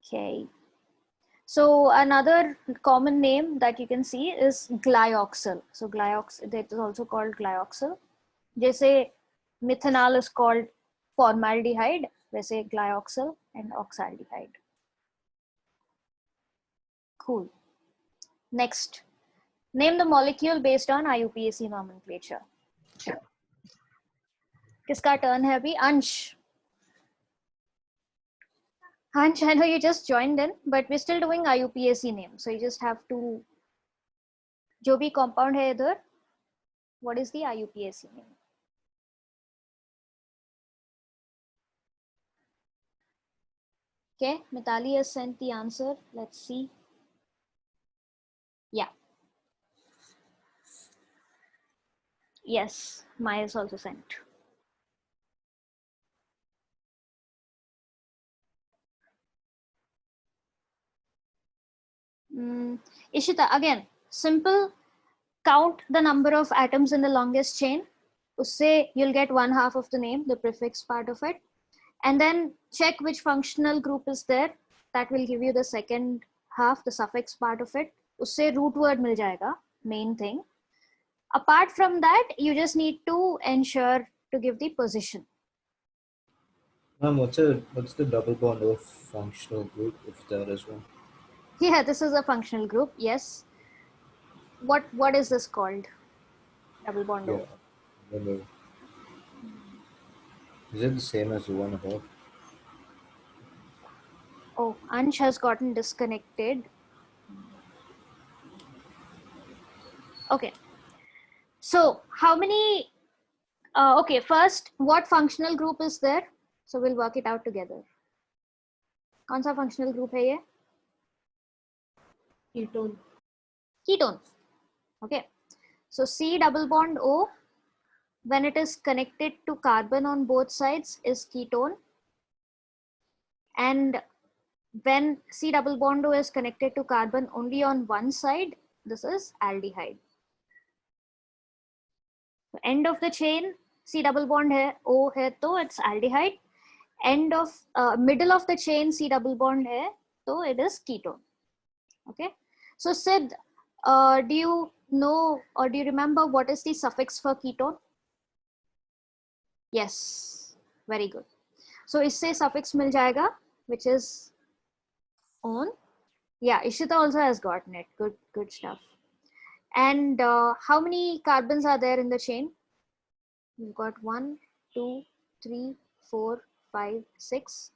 Okay. So another common name that you can see is glyoxal. So glyoxal, that is also called glyoxal. जैसे methanol is called formaldehyde, वैसे glyoxal and oxaldehyde. Cool. Next, name the molecule based on IUPAC nomenclature. किसका turn है अभी? Ansh. Ansh, I know you just joined in, but we're still doing IUPAC name. So you just have to, जो भी compound है इधर, what is the IUPAC name? Okay, Mitali has sent the answer. Let's see. Yeah. Yes, Maya is also sent. Ishita, again, simple, count the number of atoms in the longest chain. Usse you'll get 1/2 of the name, the prefix part of it. And then check which functional group is there. That will give you the second half, the suffix part of it. Usse root word mil jayega, main thing. Apart from that, you just need to ensure to give the position. Ma'am, what's the double bond of functional group if there is one? Yeah, this is a functional group. Yes. What is this called? Double bond O. Remember. Is it the same as the one above? Oh, Ansh has gotten disconnected. Okay. So how many? Okay, first, what functional group is there? So we'll work it out together. कौन सा functional group है ये? Ketone. Ketone. Okay. So C double bond O, when it is connected to carbon on both sides, is ketone. And when C double bond O is connected to carbon only on one side, this is aldehyde. So end of the chain, C double bond hai, O hai, to it's aldehyde. End of middle of the chain, C double bond hai, so it is ketone. Okay. So Sid, do you know or do you remember what is the suffix for ketone? Yes, very good. So isse suffix mil jayega, which is on. Yeah, Ishita also has gotten it. Good stuff. And how many carbons are there in the chain? We've got 1, 2, 3, 4, 5, 6.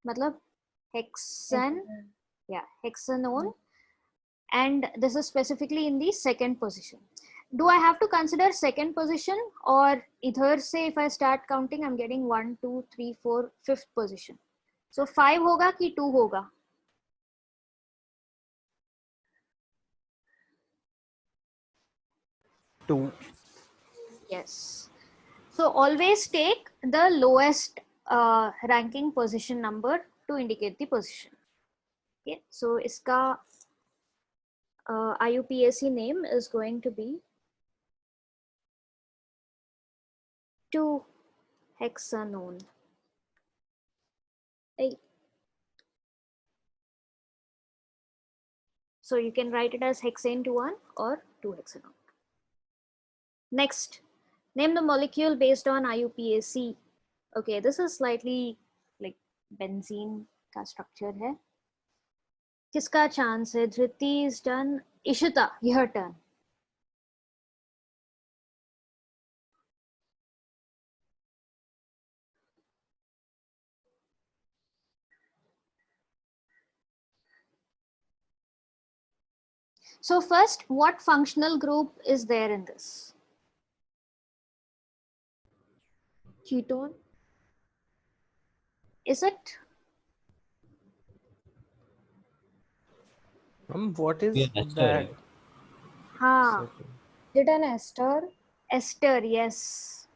Matlab hexane. Yeah, hexanone. And this is specifically in the second position. do I have to consider second position, or either say if I start counting, I'm getting 1, 2, 3, 4, fifth position. So 5 होगा कि 2 होगा? Two. Yes. So always take the lowest ranking position number to indicate the position. Okay. So iska IUPAC name is going to be 2-hexanone. Hey. So you can write it as hexane 2-1 or 2-hexanone. Next, name the molecule based on IUPAC. Okay, this is slightly like benzene का structure है. किसका chance है? Dhriti is done. Ishita, your turn. So first, what functional group is there in this? Ketone. Is it? What is Yeah, that's that? right. Ha, Is it an ester? ester, yes.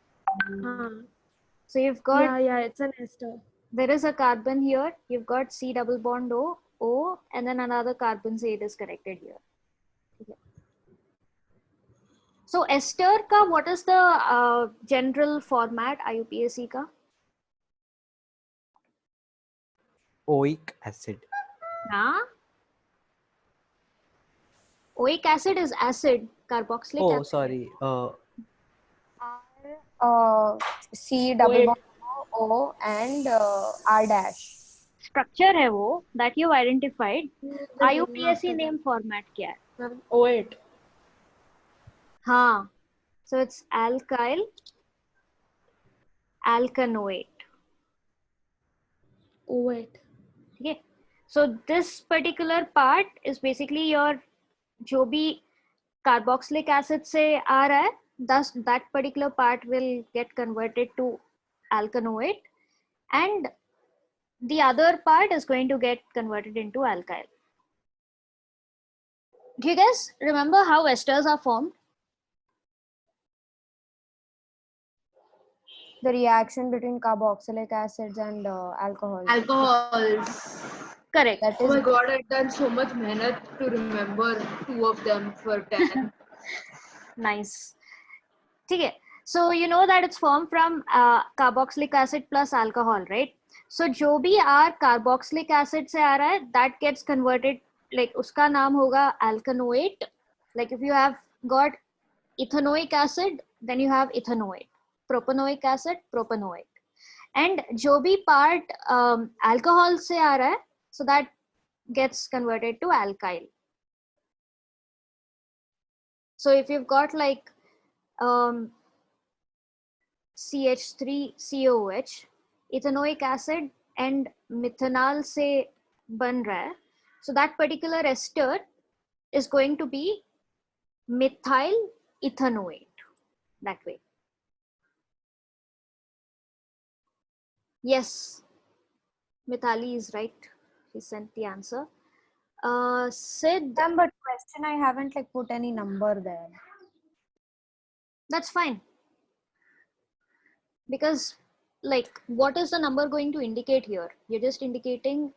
So you've got, Yeah, it's an ester. there is a carbon here, you've got C double bond O, and then another carbon, say it is connected here. Okay. So ester ka, what is the general format IUPAC ka? Oic acid. Huh? Oic acid is acid, carboxylic Oh, acid. sorry. C double bond O and R dash. Structure है वो that you've identified. IUPAC name format क्या है? O8. हाँ. So it's alkyl alkanoate. O8. Okay. So this particular part is basically your जो भी carboxylic acid से आ रहा है, thus that particular part will get converted to alkanoate, and the other part is going to get converted into alkyl. Do you guys remember how esters are formed? The reaction between carboxylic acids and alcohol. Alcohols. Correct. That Oh is my god, I've done so much mehnat to remember 2 of them for 10. Nice. Okay. So you know that it's formed from carboxylic acid plus alcohol, right? So जो भी R carboxylic acid से आ रहा है, that gets converted, like उसका नाम होगा alkanoate. Like if you have got ethanoic acid, then you have ethanoate. Propanoic acid, propanoate. And जो भी part alcohol से आ रहा है, so that gets converted to alkyl. So if you've got like CH3COOH, ethanoic acid and methanol से बन रहा है, so that particular ester is going to be methyl ethanoate, that way. Yes, Mithali is right. She sent the answer. Sid, but question I haven't like put any number there. that's fine. Because like what is the number going to indicate here? You're just indicating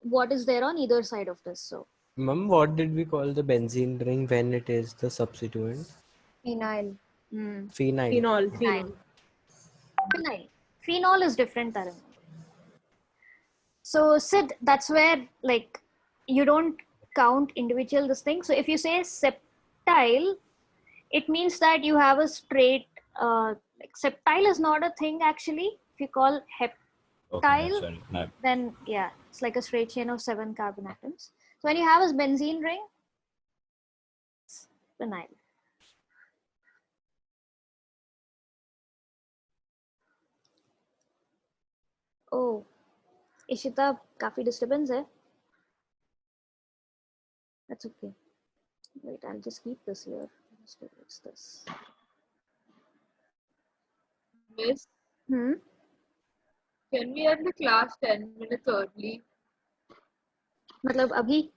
what is there on either side of this. So Mum, what did we call the benzene ring when it is the substituent? Phenyl. hmm. Phenyl. Phenol. Phenyl. Phenol is different, Tarun. So Sid, that's where like you don't count individual this thing. So if you say septyl, it means that you have a straight like septyl is not a thing actually. If you call Okay, heptyl, sorry. No. then yeah, it's like a straight chain of 7 carbon atoms. So when you have a benzene ring, it's phenyl. Oh, Ishita, काफी disturbance है. That's okay. Wait, I'll just keep this here. What's this? Miss, can we end the class 10 minutes early? मतलब अभी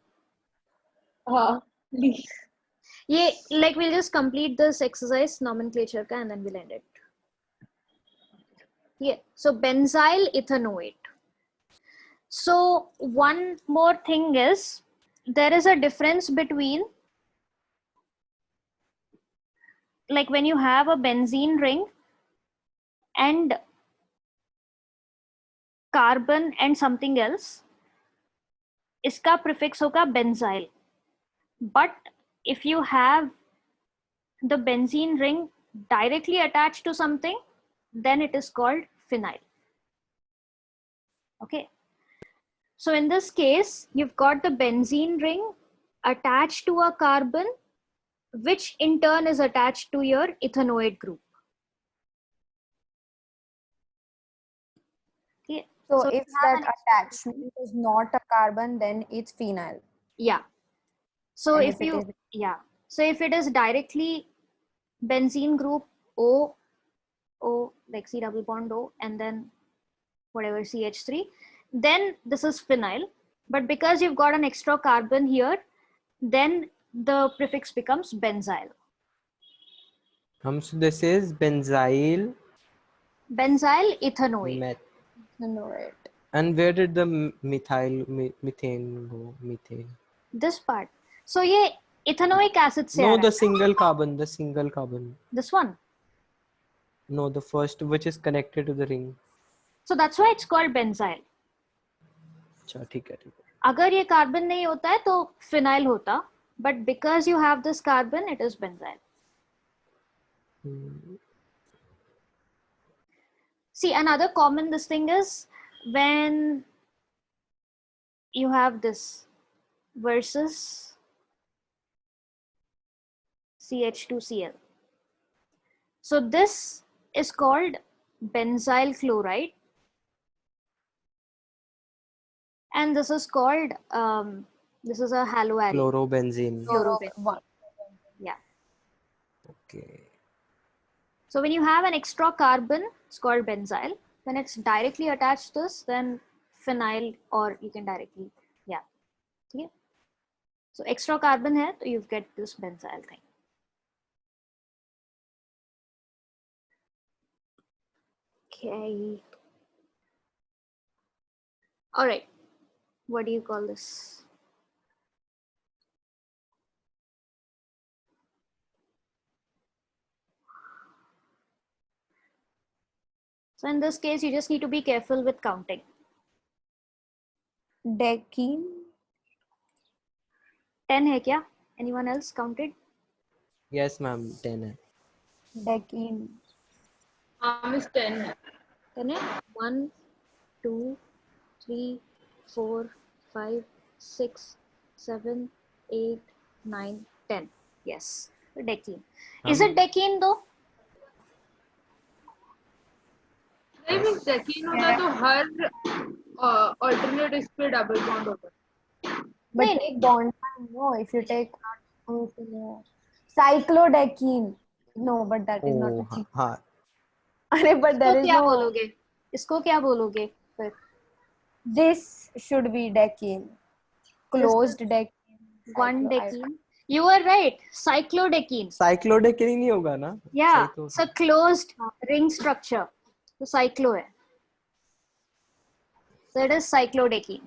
Please. ये like we'll just complete this exercise nomenclature का and then we'll end it. Yeah, so benzyl ethanoate. So one more thing is there is a difference between, like when you have a benzene ring and carbon and something else, इसका prefix होगा benzyl. But if you have the benzene ring directly attached to something, then it is called phenyl. Okay. So in this case, you've got the benzene ring attached to a carbon, which in turn is attached to your ethanoate group. Okay. So if you that have an- attachment is not a carbon, then it's phenyl. Yeah. So And if if it you, is- yeah. So if it is directly benzene group O, like C double bond O, and then whatever CH3, then this is phenyl. But because you've got an extra carbon here, then the prefix becomes benzyl. So this is benzyl Benzyl ethanoate. ethanoate. And where did the methane go? Methane. This part. So ये ethanoic acid से No, आ रहा the है. single carbon. The single carbon. This one. No, the first, which is connected to the ring. So that's why it's called benzyl. अच्छा ठीक है. अगर ये carbon नहीं होता है तो phenyl होता, but because you have this carbon, it is benzyl. See, another common this thing is when you have this versus CH2Cl. So this is called benzyl chloride, and this is called this is a haloarine. Chlorobenzene. Chlorobenzene. Yeah. Okay. So when you have an extra carbon, it's called benzyl. When it's directly attached to this, then phenyl, or you can directly, yeah. Okay. So extra carbon hai, so you get this benzyl thing. Okay. All right. What do you call this? So in this case, you just need to be careful with counting. Decene. 10 hai kya? Anyone else counted? Yes, ma'am. 10 hai. Decene. Miss 10 hai. 10 hai? 1, 2, 3, 4, 5, 6, 7, 8, 9, 10. Yes, decene. Is it decene though? नहीं miss decene होता तो हर alternate इस पे double bond होता. But नहीं, take bond time, no. If you take no. Cyclodecene. No, but that is not Oh, a thing. हाँ. But there इसको is क्या no. बोलोगे? इसको क्या बोलोगे फिर? This should be decene. Closed decene. One Cyclo- decene. You were right. Cyclodecene. Cyclodecene नहीं होगा ना? Yeah, सही तो- it's a closed ring structure. So cyclo है. So it is cyclodecene.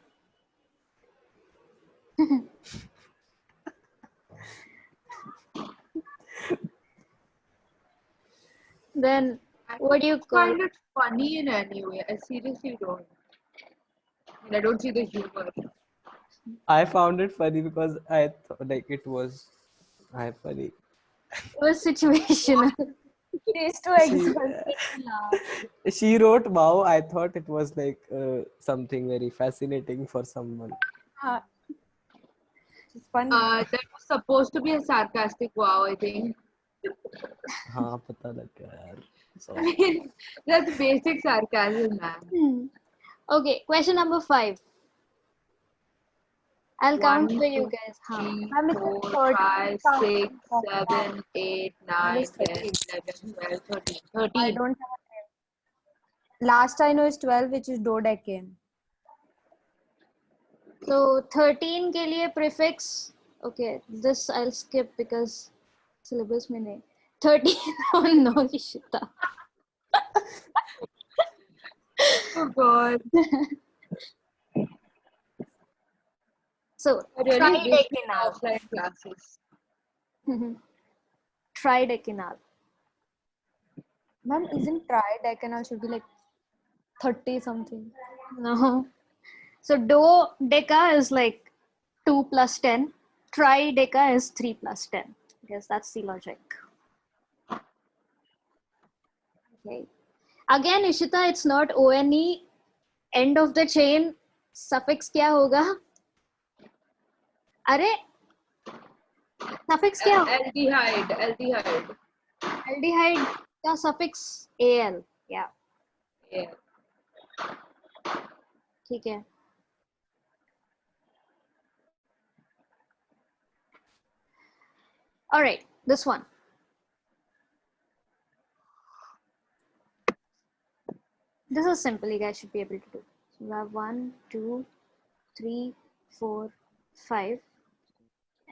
Then what do you call I find it funny in any way. I seriously don't. I don't see the humor. I found it funny because I thought like it was funny. it was situational? These two examples. She wrote wow. I thought it was like something very fascinating for someone. It's funny. That was supposed to be a sarcastic wow, I think. हाँ पता लग गया यार. I Sorry. mean, that's basic sarcasm, man. Okay, question number 5. I'll count 1, for you 2, guys. 3, Ma'am, it's 4, 13 5, counts 6, from 7, 8, Mine 9, is 10, 13. 11, 12, 13. I 13. don't have a last I know is 12, which is dodecane. So 13 के लिए prefix. Okay, this I'll skip because syllabus में नहीं. 13. Oh no, Ishita. Oh god. So I really wish we had tridecanal. offline classes. Tridecanal. Ma'am, isn't tridecanal should be like 30 something? No. So dodeca is like 2 plus 10. Trideca is 3 plus 10. Yes, that's the logic. Okay. Again, Ishita, it's not ONE. End of the chain. Suffix क्या होगा? अरे suffix क्या होगा? Aldehyde. Aldehyde का suffix al. Yeah. Yeah. ठीक है. All right, this one. This is simple, you guys should be able to do. So we have 1, 2, 3, 4, 5.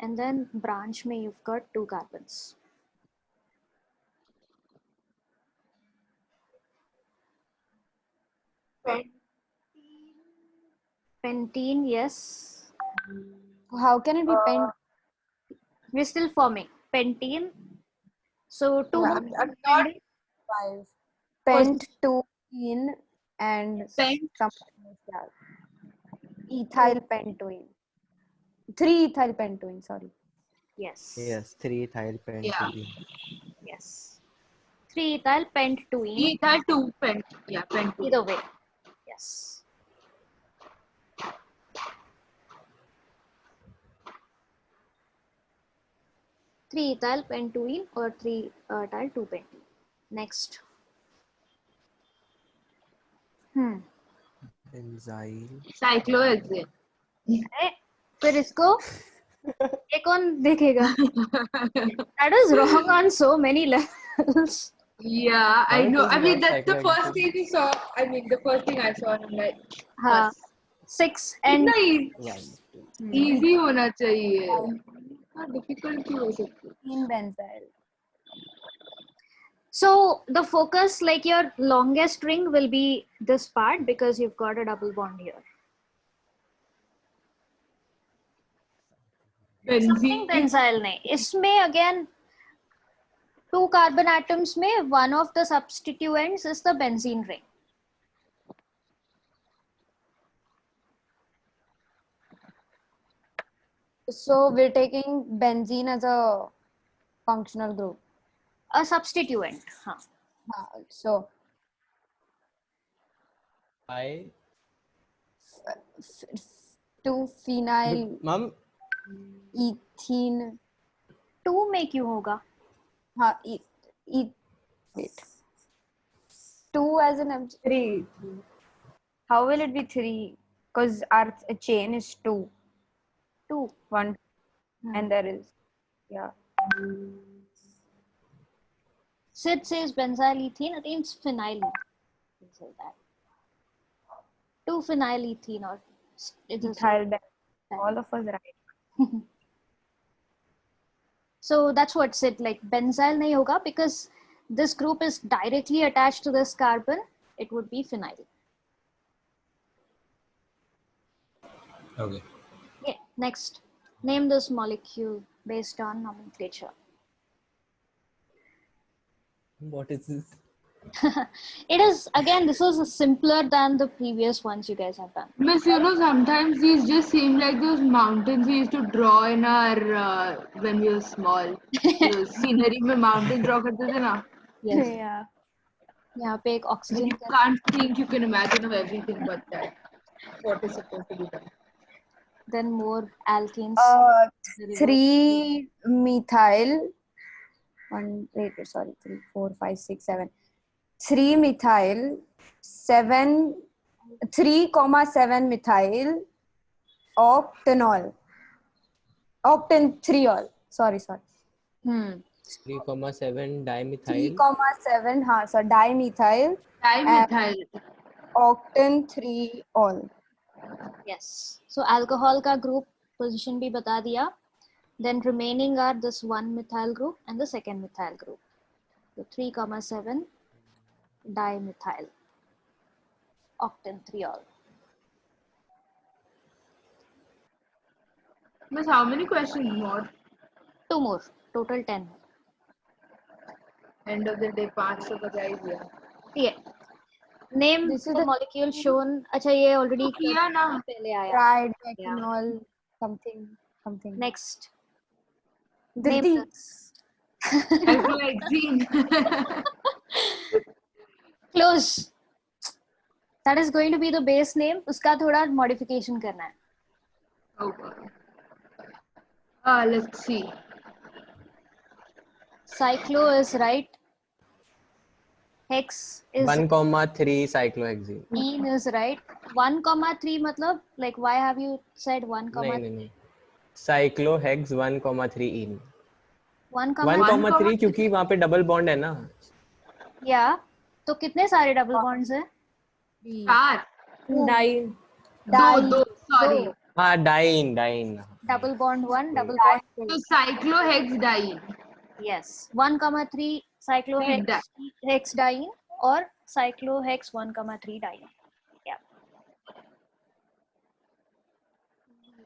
And then branch mein you've got 2 carbons. Pentene, yes. How can it be pent? We're still forming. Pentene. So 2 Yeah, I'm not 5. Pent 2 in and Pent. something like that. Ethyl pentoin. 3 ethyl pentoin, sorry. Yes. Yes, 3-ethyl pentene. Yes. 3 ethyl pentoene. Ethyl 2 pent. Yeah, pent 2. Either way. Yes. Three ethyl pentoene or 3 ethyl 2 pentene. Next. Benzyl. Cyclohexane. फिर इसको ये कौन देखेगा? That is wrong on so many levels. Yeah, I How it know. is I mean, not that's the first cyclohexane? thing we saw. I mean, the first thing I saw in like हाँ. us. 6 and Yeah. Easy होना चाहिए. हाँ, difficult क्यों हो सकती है? In benzyl. so the focus, like your longest string, will be this part because you've got a double bond here. Something Benzene. benzyl नहीं. इसमें again 2 carbon atoms में one of the substituents is the benzene ring. So we're taking benzene as a functional group. A substituent. हाँ. So I 2 phenyl Mom, ethene. 2 में क्यों होगा? हाँ, wait. 2 as an 3. how will it be 3? Because our chain is 2. 2. 1 and there is Sid says benzyl ethene. I think it's phenyl. Say that. 2 phenyl ethene or it is ethyl benzene. All of us right. So that's what Sid, like benzyl nahi hoga because this group is directly attached to this carbon. It would be phenyl. Okay. Okay, next. Name this molecule based on nomenclature. what is this? It is, again, this is simpler than the previous ones you guys have done. Miss, you know, sometimes these just seem like those mountains we used to draw in our when we were small. The scenery में mountain draw करते थे ना. Yes. Yeah. यहाँ पे एक And oxygen you can't think, you can imagine of everything but that. What is supposed to be done. then more alkenes. 3 methyl. 1 wait, sorry, 3, 4, 5, 6, 7. 3 methyl, 7, 3, 7 methyl octanol. octane 3 all. Sorry. 3,7 dimethyl. 3,7 हाँ sir, dimethyl Dimethyl. octane 3 all. Yes. So alcohol का group position भी बता दिया. Then remaining are this one methyl group and the second methyl group. So 3,7 dimethyl octane 3 all. Miss, how many questions more? 2 more. Total 10. End of the day, 5 तो बजा ही दिया. Yeah. Name This is the the molecule shown. अच्छा ये already किया ना. पहले आया. Tridecanol something. Next. Dhriti. Alpha-hexene. Close. That is going to be the base name. उसका थोड़ा modification करना है. Oh God. Let's see. Cyclo is right. Hex is 1,3 cyclohexene. ene is right. 1,3 मतलब like why have you said 1, नहीं. Cyclohex 1,3 ene. 1, 1,3 क्योंकि वहाँ पे double bond है ना. या तो कितने सारे डबल बॉन्ड्स हैं? 4. दो. Sorry. हाँ diene. Double bond 1, double bond 2. So cyclohexadiene. Yes. 1,3 cyclohexadiene or cyclohex 1,3 diene. Yeah.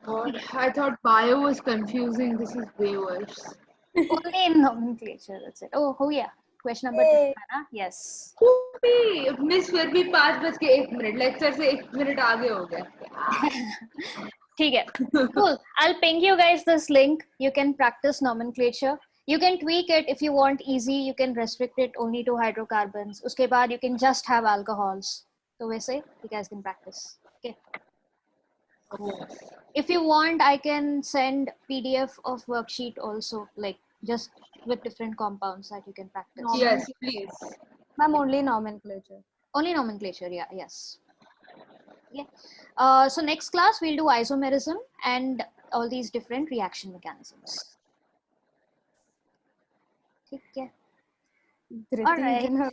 God, I thought bio was confusing. This is way worse. Only in nomenclature, that's it. Oh yeah. Question number 2 है ना? Yes. Miss फिर भी 5 बज के 1 minute lecture से 1 minute आगे हो गया. ठीक है. Cool. I'll ping you guys this link. You can practice nomenclature. You can tweak it if you want easy. You can restrict it only to hydrocarbons. उसके बाद you can just have alcohols. तो वैसे you guys can practice. Okay. If you want, I can send PDF of worksheet also, like just with different compounds that you can practice. Yes, please. Ma'am, only nomenclature. Only nomenclature, yeah, yes. Yeah. So next class we'll do isomerism and all these different reaction mechanisms. ठीक है. Dhriti All right. is in her.